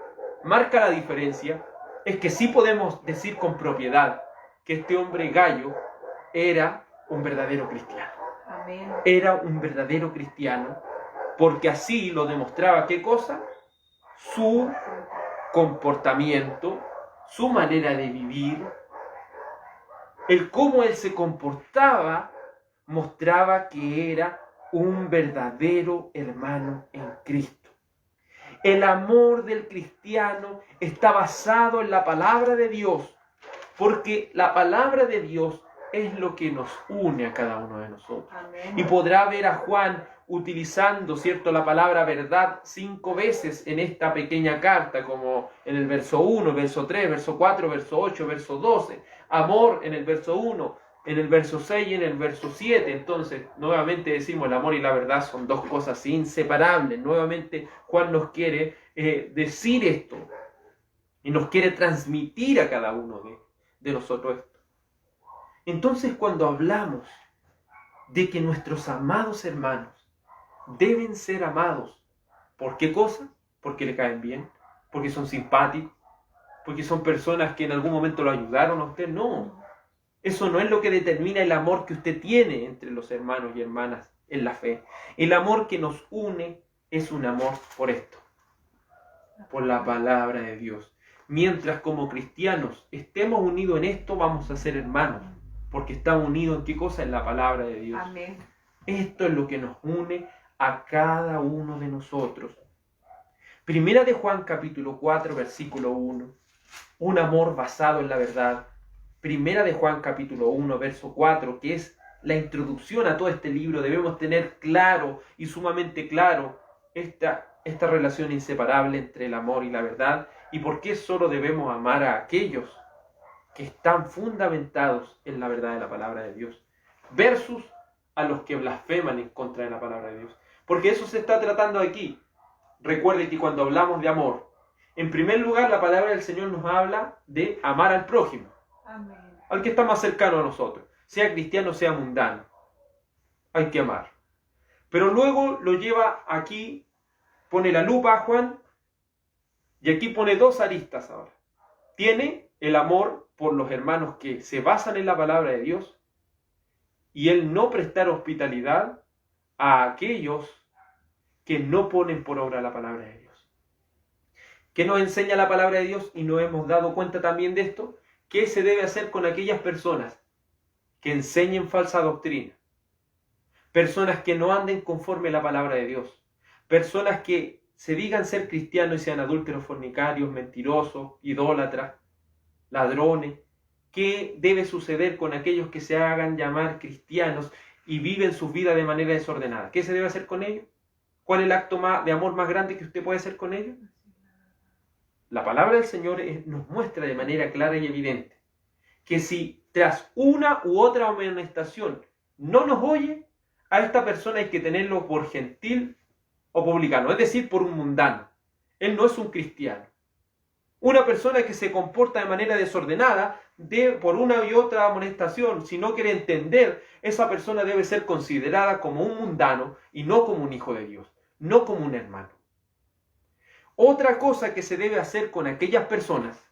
marca la diferencia, es que sí podemos decir con propiedad que este hombre Gayo era un verdadero cristiano. Amén. Era un verdadero cristiano porque así lo demostraba, ¿qué cosa? Su comportamiento, su manera de vivir, el cómo él se comportaba, mostraba que era un verdadero hermano en Cristo. El amor del cristiano está basado en la palabra de Dios, porque la palabra de Dios es lo que nos une a cada uno de nosotros. Amén. Y podrá ver a Juan utilizando, ¿cierto?, la palabra verdad 5 veces en esta pequeña carta, como en el verso 1, verso 3, verso 4, verso 8, verso 12. Amor en el verso 1, en el verso 6 y en el verso 7. Entonces, nuevamente decimos, el amor y la verdad son dos cosas inseparables. Nuevamente, Juan nos quiere decir esto y nos quiere transmitir a cada uno de nosotros esto. Entonces, cuando hablamos de que nuestros amados hermanos deben ser amados, ¿por qué cosa? Porque le caen bien, porque son simpáticos, porque son personas que en algún momento lo ayudaron a usted. No, eso no es lo que determina el amor que usted tiene entre los hermanos y hermanas en la fe. El amor que nos une es un amor por esto, por la palabra de Dios. Mientras como cristianos estemos unidos en esto, vamos a ser hermanos, porque estamos unidos en qué cosa, en la palabra de Dios. Amén. Esto es lo que nos une a cada uno de nosotros. Primera de Juan capítulo 4 versículo 1, un amor basado en la verdad. Primera de Juan capítulo 1 verso 4, que es la introducción a todo este libro. Debemos tener claro y sumamente claro esta relación inseparable entre el amor y la verdad, y por qué solo debemos amar a aquellos que están fundamentados en la verdad de la palabra de Dios, versus a los que blasfeman en contra de la palabra de Dios. Porque eso se está tratando aquí. Recuerde que cuando hablamos de amor, en primer lugar la palabra del Señor nos habla de amar al prójimo. Amén. Al que está más cercano a nosotros, sea cristiano, sea mundano. Hay que amar. Pero luego lo lleva aquí, pone la lupa a Juan, y aquí pone dos aristas ahora. Tiene el amor por los hermanos que se basan en la palabra de Dios, y el no prestar hospitalidad a aquellos que no ponen por obra la palabra de Dios. ¿Qué nos enseña la palabra de Dios? Y nos hemos dado cuenta también de esto. ¿Qué se debe hacer con aquellas personas que enseñen falsa doctrina? Personas que no anden conforme a la palabra de Dios. Personas que se digan ser cristianos y sean adúlteros, fornicarios, mentirosos, idólatras, ladrones. ¿Qué debe suceder con aquellos que se hagan llamar cristianos y viven sus vidas de manera desordenada? ¿Qué se debe hacer con ellos? ¿Cuál es el acto de amor más grande que usted puede hacer con ellos? La palabra del Señor nos muestra de manera clara y evidente que si tras una u otra amonestación no nos oye, a esta persona hay que tenerlo por gentil o publicano, es decir, por un mundano. Él no es un cristiano. Una persona que se comporta de manera desordenada, por una y otra amonestación, si no quiere entender, esa persona debe ser considerada como un mundano y no como un hijo de Dios, no como un hermano. Otra cosa que se debe hacer con aquellas personas,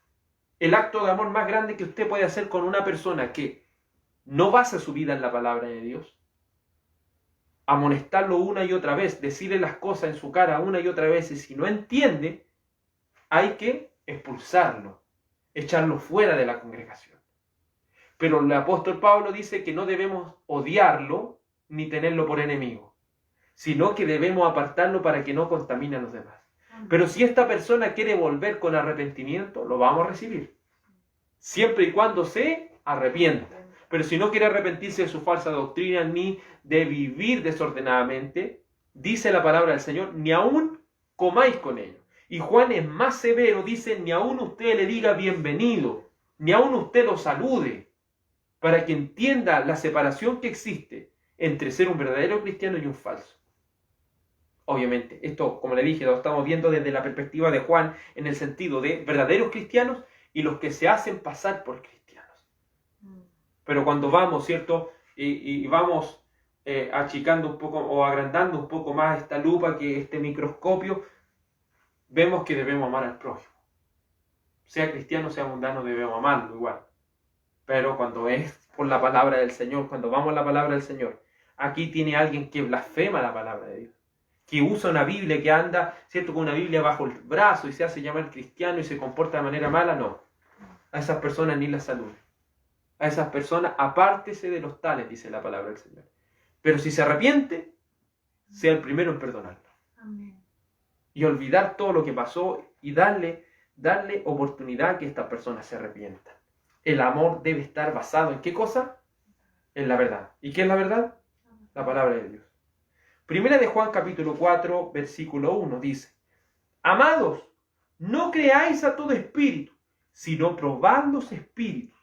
el acto de amor más grande que usted puede hacer con una persona que no basa su vida en la palabra de Dios, amonestarlo una y otra vez, decirle las cosas en su cara una y otra vez, y si no entiende, hay que expulsarlo, echarlo fuera de la congregación. Pero el apóstol Pablo dice que no debemos odiarlo ni tenerlo por enemigo, sino que debemos apartarlo para que no contamine a los demás. Pero si esta persona quiere volver con arrepentimiento, lo vamos a recibir, siempre y cuando se arrepienta. Pero si no quiere arrepentirse de su falsa doctrina ni de vivir desordenadamente, dice la palabra del Señor, ni aún comáis con ellos. Y Juan es más severo, dice, ni aún usted le diga bienvenido, ni aún usted lo salude, para que entienda la separación que existe entre ser un verdadero cristiano y un falso. Obviamente, esto, como le dije, lo estamos viendo desde la perspectiva de Juan, en el sentido de verdaderos cristianos y los que se hacen pasar por cristianos. Pero cuando vamos, ¿cierto? Y vamos achicando un poco o agrandando un poco más esta lupa, que este microscopio, vemos que debemos amar al prójimo. Sea cristiano, sea mundano, debemos amarlo igual. Pero cuando es por la palabra del Señor, cuando vamos a la palabra del Señor, aquí tiene alguien que blasfema la palabra de Dios, que usa una Biblia, que anda, ¿cierto?, con una Biblia bajo el brazo y se hace llamar cristiano y se comporta de manera mala, no. A esas personas ni las salude. A esas personas apártese de los tales, dice la palabra del Señor. Pero si se arrepiente, sea el primero en perdonarlo. Amén. Y olvidar todo lo que pasó y darle oportunidad a que estas personas se arrepientan. El amor debe estar basado ¿en qué cosa? En la verdad. ¿Y qué es la verdad? La palabra de Dios. Primera de Juan capítulo 4, versículo 1 dice: Amados, no creáis a todo espíritu, sino probad los espíritus,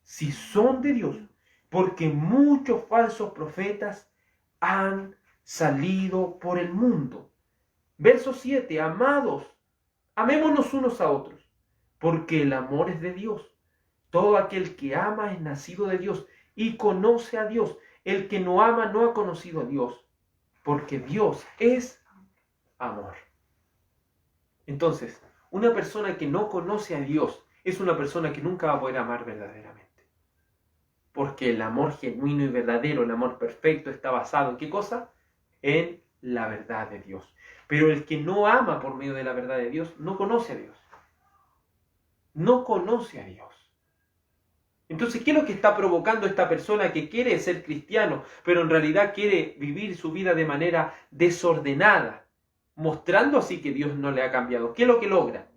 si son de Dios, porque muchos falsos profetas han salido por el mundo. Verso 7, amados, amémonos unos a otros, porque el amor es de Dios. Todo aquel que ama es nacido de Dios y conoce a Dios. El que no ama no ha conocido a Dios, porque Dios es amor. Entonces, una persona que no conoce a Dios es una persona que nunca va a poder amar verdaderamente. Porque el amor genuino y verdadero, el amor perfecto, está basado ¿en qué cosa? En la verdad de Dios. Pero el que no ama por medio de la verdad de Dios, no conoce a Dios. No conoce a Dios. Entonces, ¿qué es lo que está provocando esta persona que quiere ser cristiano, pero en realidad quiere vivir su vida de manera desordenada, mostrando así que Dios no le ha cambiado? ¿Qué es lo que logra?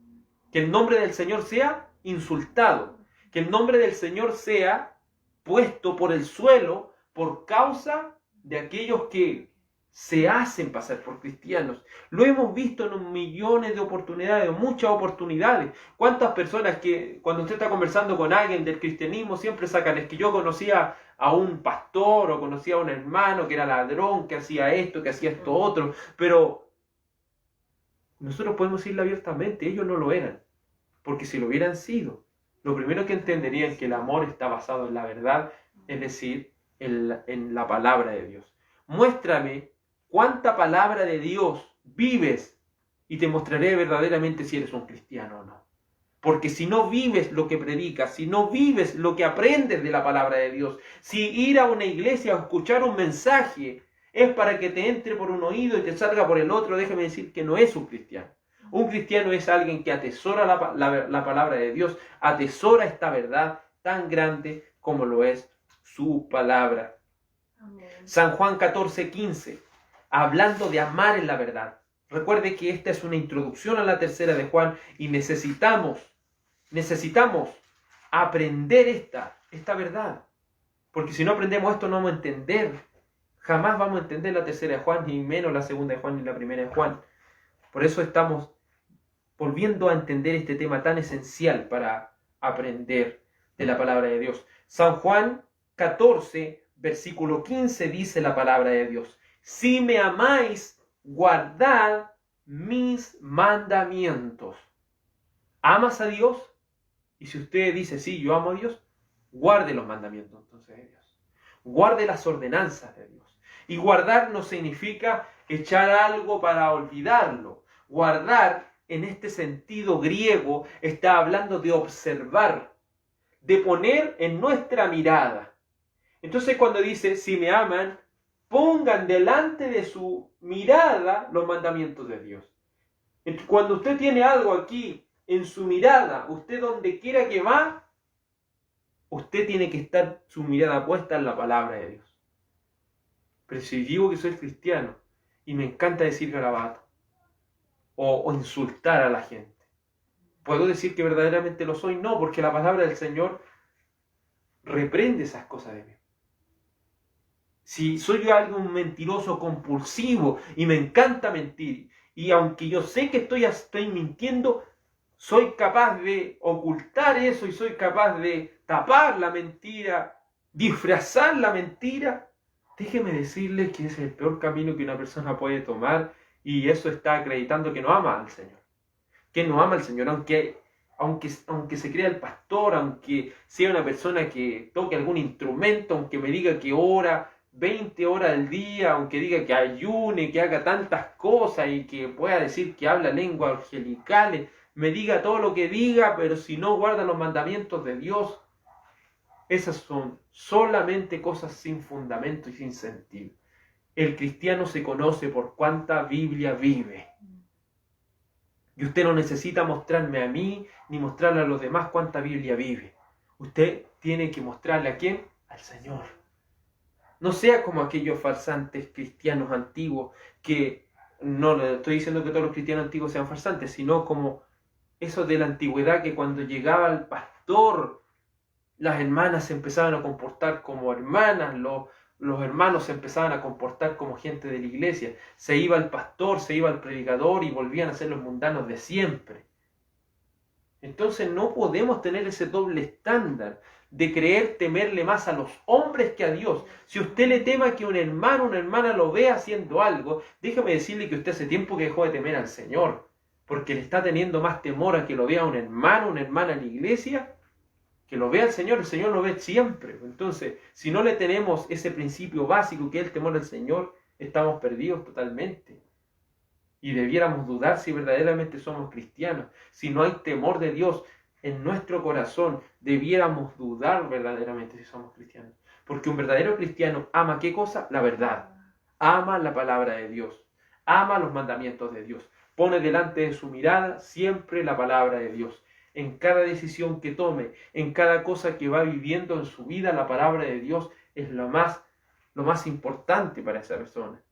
Que el nombre del Señor sea insultado, que el nombre del Señor sea puesto por el suelo por causa de aquellos que se hacen pasar por cristianos. Lo hemos visto en millones de oportunidades, muchas oportunidades. ¿Cuántas personas que cuando usted está conversando con alguien del cristianismo siempre sacan, es que yo conocía a un pastor o conocía a un hermano que era ladrón, que hacía esto otro? Pero nosotros podemos decirle abiertamente, ellos no lo eran, porque si lo hubieran sido, lo primero que entenderían es que el amor está basado en la verdad, es decir, en la palabra de Dios. Muéstrame cuánta palabra de Dios vives y te mostraré verdaderamente si eres un cristiano o no. Porque si no vives lo que predicas, si no vives lo que aprendes de la palabra de Dios, si ir a una iglesia o escuchar un mensaje es para que te entre por un oído y te salga por el otro, déjame decir que no es un cristiano. Un cristiano es alguien que atesora la palabra de Dios, atesora esta verdad tan grande como lo es su palabra. Amén. San Juan 14:15, hablando de amar en la verdad. Recuerde que esta es una introducción a la tercera de Juan y necesitamos aprender esta verdad. Porque si no aprendemos esto no vamos a entender. Jamás vamos a entender la tercera de Juan, ni menos la segunda de Juan, ni la primera de Juan. Por eso estamos volviendo a entender este tema tan esencial para aprender de la palabra de Dios. San Juan 14, versículo 15 dice la palabra de Dios: si me amáis, guardad mis mandamientos. ¿Amas a Dios? Y si usted dice, sí, yo amo a Dios, guarde los mandamientos entonces de Dios. Guarde las ordenanzas de Dios. Y guardar no significa echar algo para olvidarlo. Guardar, en este sentido griego, está hablando de observar, de poner en nuestra mirada. Entonces cuando dice, si me aman, pongan delante de su mirada los mandamientos de Dios. Cuando usted tiene algo aquí en su mirada, usted donde quiera que va, usted tiene que estar su mirada puesta en la palabra de Dios. Pero si digo que soy cristiano y me encanta decir garabato o insultar a la gente, ¿puedo decir que verdaderamente lo soy? No, porque la palabra del Señor reprende esas cosas de mí. Si soy yo algún mentiroso compulsivo y me encanta mentir, y aunque yo sé que estoy mintiendo, soy capaz de ocultar eso y soy capaz de tapar la mentira, disfrazar la mentira, déjeme decirle que ese es el peor camino que una persona puede tomar, y eso está acreditando que no ama al Señor. Que no ama al Señor, aunque se crea el pastor, aunque sea una persona que toque algún instrumento, aunque me diga que ora 20 horas al día, aunque diga que ayune, que haga tantas cosas y que pueda decir que habla lenguas angelicales, me diga todo lo que diga, pero si no guarda los mandamientos de Dios, esas son solamente cosas sin fundamento y sin sentido. El cristiano se conoce por cuánta Biblia vive. Y usted no necesita mostrarme a mí ni mostrarle a los demás cuánta Biblia vive. Usted tiene que mostrarle ¿a quién? Al Señor. No sea como aquellos farsantes cristianos antiguos, que no le estoy diciendo que todos los cristianos antiguos sean farsantes, sino como esos de la antigüedad, que cuando llegaba el pastor, las hermanas se empezaban a comportar como hermanas, los hermanos se empezaban a comportar como gente de la iglesia. Se iba el pastor, se iba el predicador y volvían a ser los mundanos de siempre. Entonces no podemos tener ese doble estándar de creer temerle más a los hombres que a Dios. Si usted le teme que un hermano o una hermana lo vea haciendo algo, déjame decirle que usted hace tiempo que dejó de temer al Señor, porque le está teniendo más temor a que lo vea un hermano o una hermana en la iglesia, que lo vea el Señor lo ve siempre. Entonces, si no le tenemos ese principio básico que es el temor al Señor, estamos perdidos totalmente. Y debiéramos dudar si verdaderamente somos cristianos. Si no hay temor de Dios en nuestro corazón, debiéramos dudar verdaderamente si somos cristianos. Porque un verdadero cristiano ama ¿qué cosa? La verdad. Ama la palabra de Dios. Ama los mandamientos de Dios. Pone delante de su mirada siempre la palabra de Dios. En cada decisión que tome, en cada cosa que va viviendo en su vida, la palabra de Dios es lo más importante para esa persona.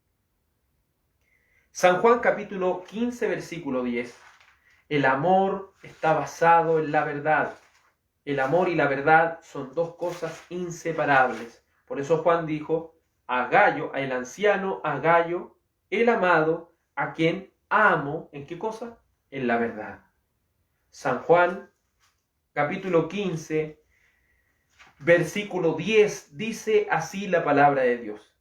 San Juan capítulo 15, versículo 10. El amor está basado en la verdad. El amor y la verdad son dos cosas inseparables. Por eso Juan dijo a Gayo, al anciano, a Gayo, el amado, a quien amo, ¿en qué cosa? En la verdad. San Juan capítulo 15, versículo 10, dice así la palabra de Dios.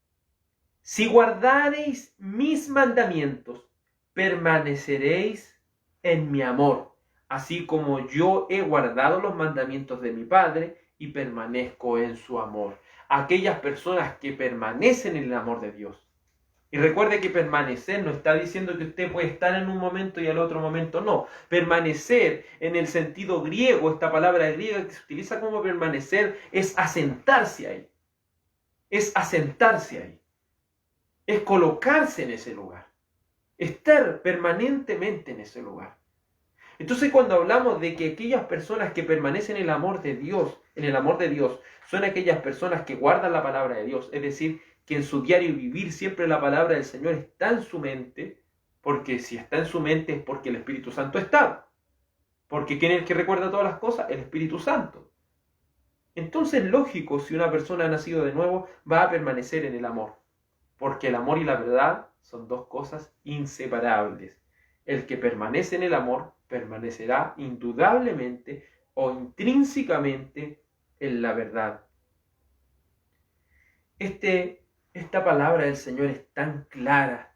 Si guardareis mis mandamientos, permaneceréis en mi amor, así como yo he guardado los mandamientos de mi Padre y permanezco en su amor. Aquellas personas que permanecen en el amor de Dios. Y recuerde que permanecer no está diciendo que usted puede estar en un momento y al otro momento no. Permanecer en el sentido griego, esta palabra griega que se utiliza como permanecer, es asentarse ahí. Es asentarse ahí. Es colocarse en ese lugar. Estar permanentemente en ese lugar. Entonces cuando hablamos de que aquellas personas que permanecen en el amor de Dios, son aquellas personas que guardan la palabra de Dios, es decir, que en su diario vivir siempre la palabra del Señor está en su mente, porque si está en su mente es porque el Espíritu Santo está. Porque ¿quién es el que recuerda todas las cosas? El Espíritu Santo. Entonces, lógico, si una persona ha nacido de nuevo, va a permanecer en el amor. Porque el amor y la verdad son dos cosas inseparables. El que permanece en el amor permanecerá indudablemente o intrínsecamente en la verdad. Esta palabra del Señor es tan clara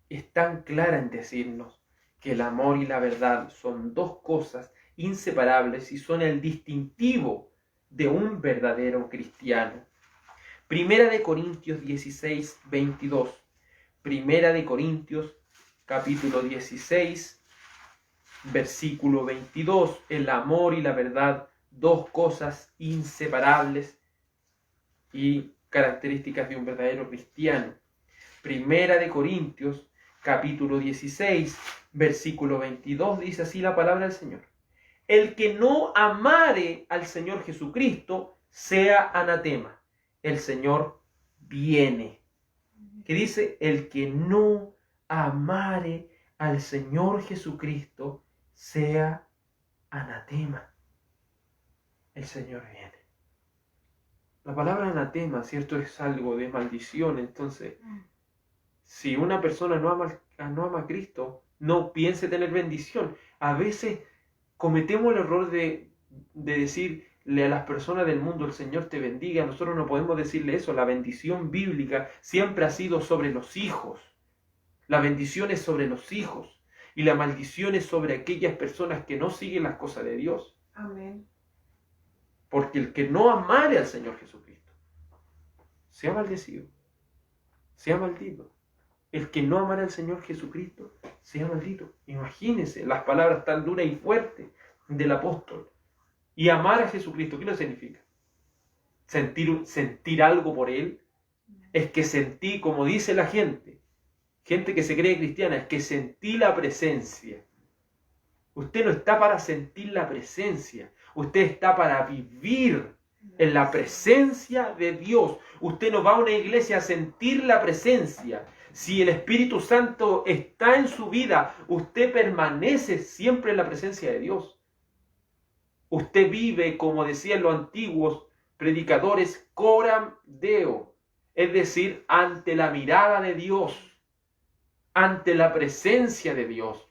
en decirnos que el amor y la verdad son dos cosas inseparables y son el distintivo de un verdadero cristiano. Primera de Corintios 16, 22. Primera de Corintios, capítulo 16, versículo 22. El amor y la verdad, dos cosas inseparables y características de un verdadero cristiano. Primera de Corintios, capítulo 16, versículo 22, dice así la palabra del Señor. El que no amare al Señor Jesucristo, sea anatema. El Señor viene. ¿Qué dice? El que no amare al Señor Jesucristo, sea anatema. El Señor viene. La palabra anatema, ¿cierto? Es algo de maldición. Entonces, si una persona no ama a Cristo, no piense tener bendición. A veces cometemos el error de decirle a las personas del mundo, el Señor te bendiga. Nosotros no podemos decirle eso. La bendición bíblica siempre ha sido sobre los hijos. La bendición es sobre los hijos. Y la maldición es sobre aquellas personas que no siguen las cosas de Dios. Amén. Porque el que no amare al Señor Jesucristo, sea maldecido, sea maldito. El que no amare al Señor Jesucristo, sea maldito. Imagínense las palabras tan duras y fuertes del apóstol. Y amar a Jesucristo, ¿qué lo significa? Sentir algo por Él. Es que sentí, como dice la gente que se cree cristiana, es que sentí la presencia. Usted no está para sentir la presencia. Usted está para vivir en la presencia de Dios. Usted no va a una iglesia a sentir la presencia. Si el Espíritu Santo está en su vida, usted permanece siempre en la presencia de Dios. Usted vive, como decían los antiguos predicadores, coram Deo, es decir, ante la mirada de Dios, ante la presencia de Dios.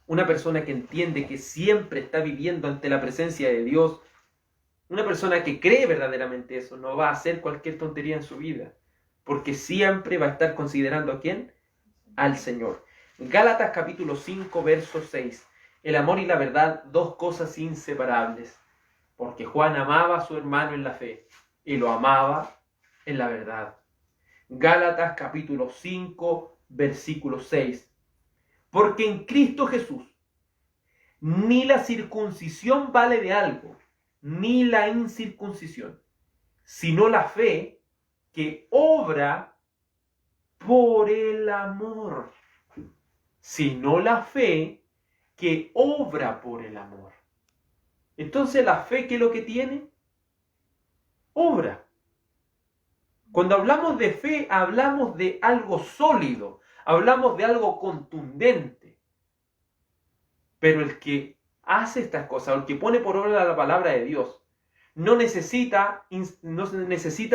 Una persona que entiende que siempre está viviendo ante la presencia de Dios, una persona que cree verdaderamente eso, no va a hacer cualquier tontería en su vida, porque siempre va a estar considerando ¿a quién? Al Señor. Gálatas capítulo 5, verso 6. El amor y la verdad, dos cosas inseparables, porque Juan amaba a su hermano en la fe y lo amaba en la verdad. Gálatas capítulo 5, versículo 6. Porque en Cristo Jesús ni la circuncisión vale de algo, ni la incircuncisión, sino la fe que obra por el amor. Sino la fe que obra por el amor. Entonces, ¿la fe qué es lo que tiene? Obra. Cuando hablamos de fe, hablamos de algo sólido, hablamos de algo contundente. Pero el que hace estas cosas, el que pone por obra la palabra de Dios, no necesita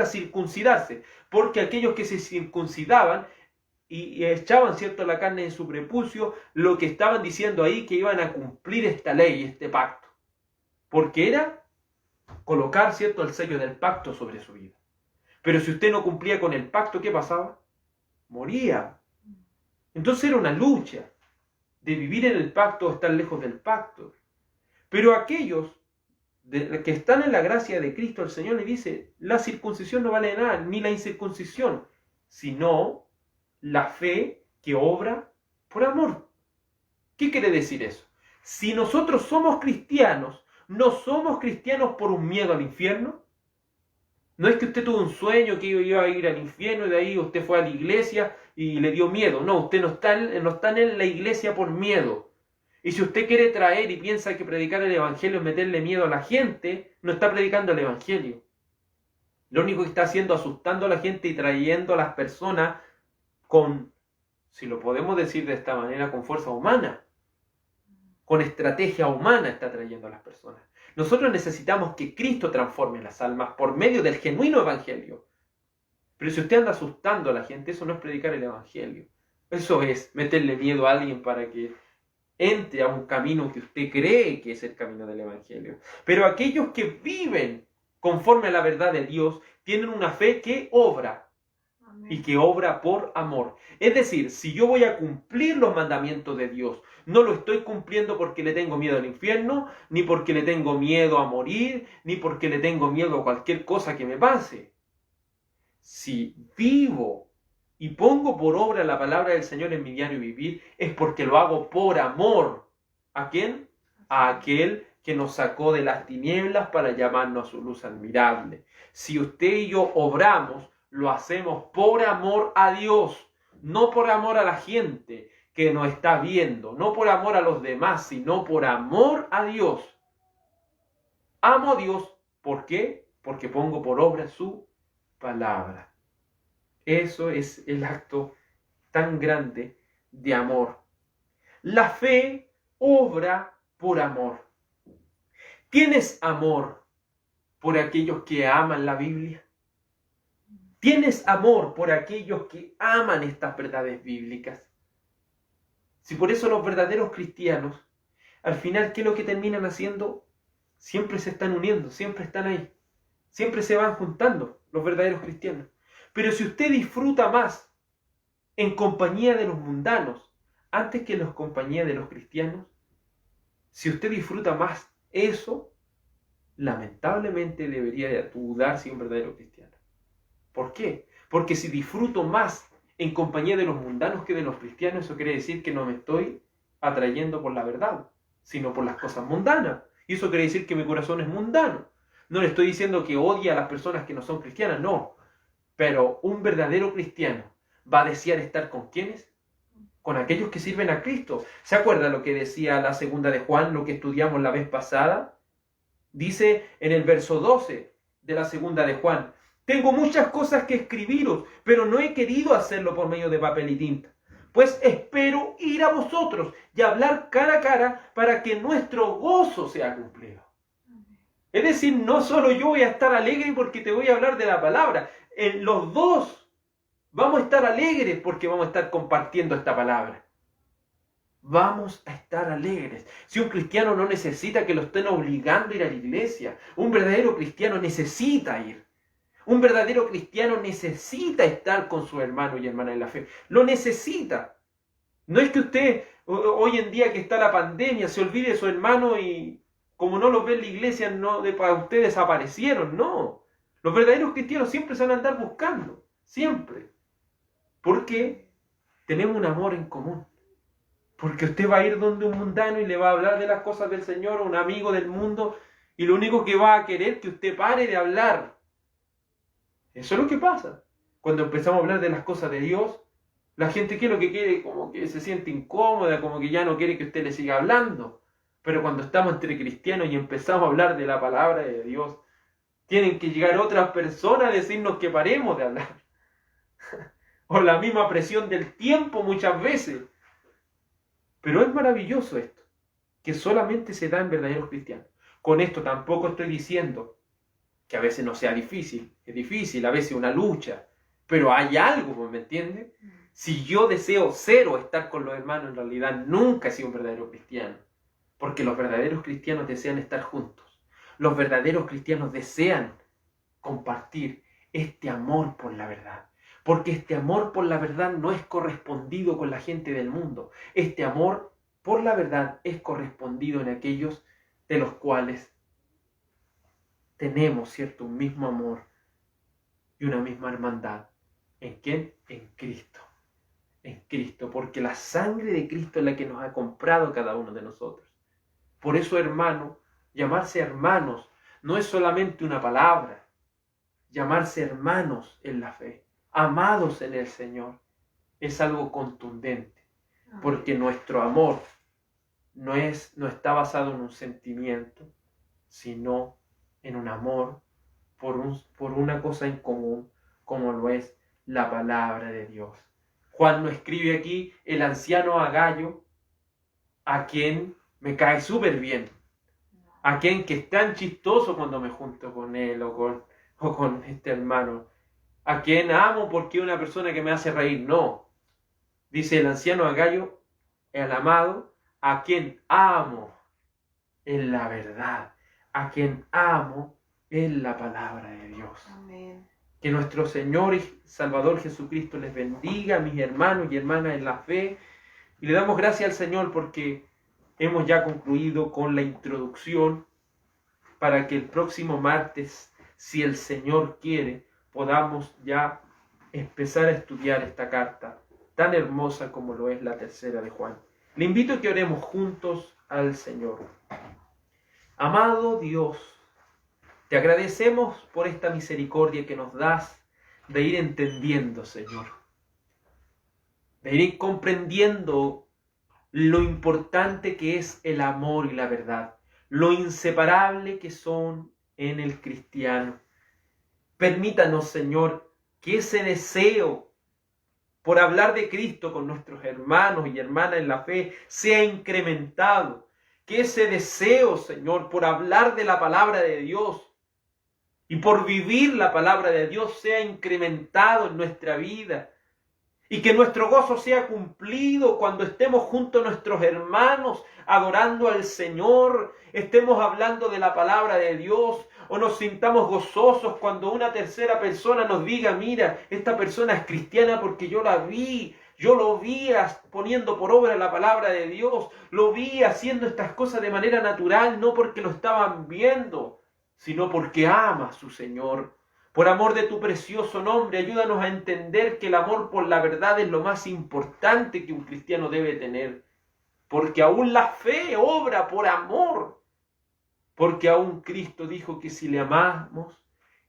circuncidarse, porque aquellos que se circuncidaban y echaban, ¿cierto?, la carne en su prepucio, lo que estaban diciendo ahí que iban a cumplir esta ley, este pacto, porque era colocar, ¿cierto?, el sello del pacto sobre su vida. Pero si usted no cumplía con el pacto, ¿qué pasaba? Moría. Entonces era una lucha. de vivir en el pacto o estar lejos del pacto. Pero aquellos que están en la gracia de Cristo, el Señor le dice, la circuncisión no vale nada, ni la incircuncisión, sino la fe que obra por amor. ¿Qué quiere decir eso? Si nosotros somos cristianos, no somos cristianos por un miedo al infierno. No es que usted tuvo un sueño que iba a ir al infierno y de ahí usted fue a la iglesia y le dio miedo. No, usted no está en la iglesia por miedo. Y si usted quiere traer y piensa que predicar el evangelio es meterle miedo a la gente, no está predicando el evangelio. Lo único que está haciendo es asustando a la gente y trayendo a las personas con, si lo podemos decir de esta manera, con fuerza humana. Con estrategia humana está trayendo a las personas. Nosotros necesitamos que Cristo transforme las almas por medio del genuino evangelio. Pero si usted anda asustando a la gente, eso no es predicar el evangelio. Eso es meterle miedo a alguien para que entre a un camino que usted cree que es el camino del evangelio. Pero aquellos que viven conforme a la verdad de Dios tienen una fe que obra. Amén. Y que obra por amor. Es decir, si yo voy a cumplir los mandamientos de Dios, no lo estoy cumpliendo porque le tengo miedo al infierno, ni porque le tengo miedo a morir, ni porque le tengo miedo a cualquier cosa que me pase. Si vivo y pongo por obra la palabra del Señor en mi diario vivir, es porque lo hago por amor. ¿A quién? A aquel que nos sacó de las tinieblas para llamarnos a su luz admirable. Si usted y yo obramos, lo hacemos por amor a Dios, no por amor a la gente que nos está viendo, no por amor a los demás, sino por amor a Dios. Amo a Dios, ¿por qué? Porque pongo por obra su palabra. Eso es el acto tan grande de amor. La fe obra por amor. ¿Tienes amor por aquellos que aman la Biblia? ¿Tienes amor por aquellos que aman estas verdades bíblicas? Si por eso los verdaderos cristianos, al final, ¿qué es lo que terminan haciendo? Siempre se están uniendo, siempre están ahí. Siempre se van juntando los verdaderos cristianos. Pero si usted disfruta más en compañía de los mundanos antes que en compañía de los cristianos, si usted disfruta más eso, lamentablemente debería dudar si es un verdadero cristiano. ¿Por qué? Porque si disfruto más en compañía de los mundanos que de los cristianos, eso quiere decir que no me estoy atrayendo por la verdad, sino por las cosas mundanas. Y eso quiere decir que mi corazón es mundano. No le estoy diciendo que odie a las personas que no son cristianas, no. Pero un verdadero cristiano va a desear estar ¿con quiénes? Con aquellos que sirven a Cristo. ¿Se acuerda lo que decía la segunda de Juan, lo que estudiamos la vez pasada? Dice en el verso 12 de la segunda de Juan: tengo muchas cosas que escribiros, pero no he querido hacerlo por medio de papel y tinta. Pues espero ir a vosotros y hablar cara a cara para que nuestro gozo sea cumplido. Es decir, no solo yo voy a estar alegre porque te voy a hablar de la palabra. Los dos vamos a estar alegres porque vamos a estar compartiendo esta palabra. Vamos a estar alegres. Si un cristiano no necesita que lo estén obligando a ir a la iglesia, un verdadero cristiano necesita ir. Un verdadero cristiano necesita estar con su hermano y hermana en la fe. Lo necesita. No es que usted, hoy en día que está la pandemia, se olvide de su hermano y como no los ve en la iglesia, para ustedes desaparecieron. No. Los verdaderos cristianos siempre se van a andar buscando. Siempre. Porque tenemos un amor en común. Porque usted va a ir donde un mundano y le va a hablar de las cosas del Señor, un amigo del mundo, y lo único que va a querer es que usted pare de hablar. Eso es lo que pasa. Cuando empezamos a hablar de las cosas de Dios, la gente ¿qué es lo que quiere? Como que se siente incómoda, como que ya no quiere que usted le siga hablando. Pero cuando estamos entre cristianos y empezamos a hablar de la palabra de Dios, tienen que llegar otras personas a decirnos que paremos de hablar. O la misma presión del tiempo muchas veces. Pero es maravilloso esto, que solamente se da en verdaderos cristianos. Con esto tampoco estoy diciendo que a veces no sea difícil. Es difícil, a veces una lucha. Pero hay algo, ¿me entiende? Si yo deseo cero estar con los hermanos, en realidad nunca he sido un verdadero cristiano. Porque los verdaderos cristianos desean estar juntos. Los verdaderos cristianos desean compartir este amor por la verdad. Porque este amor por la verdad no es correspondido con la gente del mundo. Este amor por la verdad es correspondido en aquellos de los cuales tenemos, ¿cierto?, un mismo amor y una misma hermandad. ¿En quién? En Cristo. En Cristo, porque la sangre de Cristo es la que nos ha comprado a cada uno de nosotros. Por eso, hermano, llamarse hermanos no es solamente una palabra. Llamarse hermanos en la fe, amados en el Señor, es algo contundente, porque nuestro amor no está basado en un sentimiento, sino en un amor por una cosa en común, como lo es la palabra de Dios. Juan nos escribe aquí el anciano Agayo, a quien me cae súper bien, a quien que es tan chistoso cuando me junto con él o con este hermano, a quien amo porque es una persona que me hace reír. No, dice el anciano Agayo, el amado, a quien amo en la verdad, a quien amo en la palabra de Dios. Amén. Que nuestro Señor y Salvador Jesucristo les bendiga, mis hermanos y hermanas en la fe, y le damos gracias al Señor porque hemos ya concluido con la introducción para que el próximo martes, si el Señor quiere, podamos ya empezar a estudiar esta carta tan hermosa como lo es la tercera de Juan. Le invito a que oremos juntos al Señor. Amado Dios, te agradecemos por esta misericordia que nos das de ir entendiendo, Señor, de ir comprendiendo lo importante que es el amor y la verdad, lo inseparable que son en el cristiano. Permítanos, Señor, que ese deseo por hablar de Cristo con nuestros hermanos y hermanas en la fe sea incrementado. Que ese deseo, Señor, por hablar de la palabra de Dios y por vivir la palabra de Dios sea incrementado en nuestra vida. Y que nuestro gozo sea cumplido cuando estemos junto a nuestros hermanos adorando al Señor, estemos hablando de la palabra de Dios, o nos sintamos gozosos cuando una tercera persona nos diga, mira, esta persona es cristiana porque yo lo vi poniendo por obra la palabra de Dios, lo vi haciendo estas cosas de manera natural, no porque lo estaban viendo, sino porque ama a su Señor. Por amor de tu precioso nombre, ayúdanos a entender que el amor por la verdad es lo más importante que un cristiano debe tener. Porque aún la fe obra por amor. Porque aún Cristo dijo que si le amamos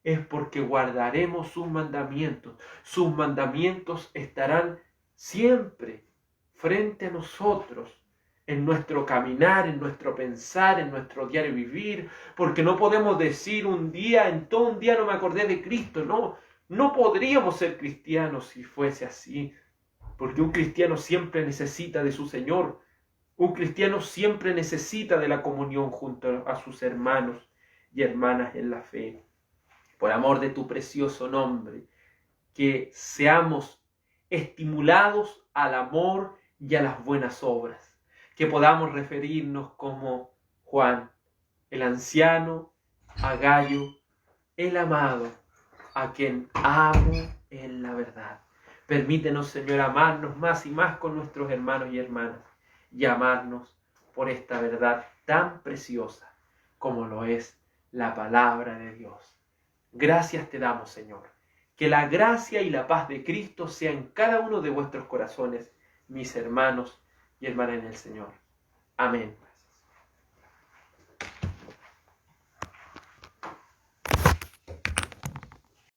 es porque guardaremos sus mandamientos. Sus mandamientos estarán siempre frente a nosotros, en nuestro caminar, en nuestro pensar, en nuestro diario vivir, porque no podemos decir en todo un día no me acordé de Cristo, no podríamos ser cristianos si fuese así, porque un cristiano siempre necesita de su Señor, un cristiano siempre necesita de la comunión junto a sus hermanos y hermanas en la fe. Por amor de tu precioso nombre, que seamos estimulados al amor y a las buenas obras, que podamos referirnos como Juan, el anciano, Agayo, el amado, a quien amo en la verdad. Permítenos, Señor, amarnos más y más con nuestros hermanos y hermanas y amarnos por esta verdad tan preciosa como lo es la palabra de Dios. Gracias te damos, Señor. Que la gracia y la paz de Cristo sea en cada uno de vuestros corazones, mis hermanos y hermanas en el Señor. Amén.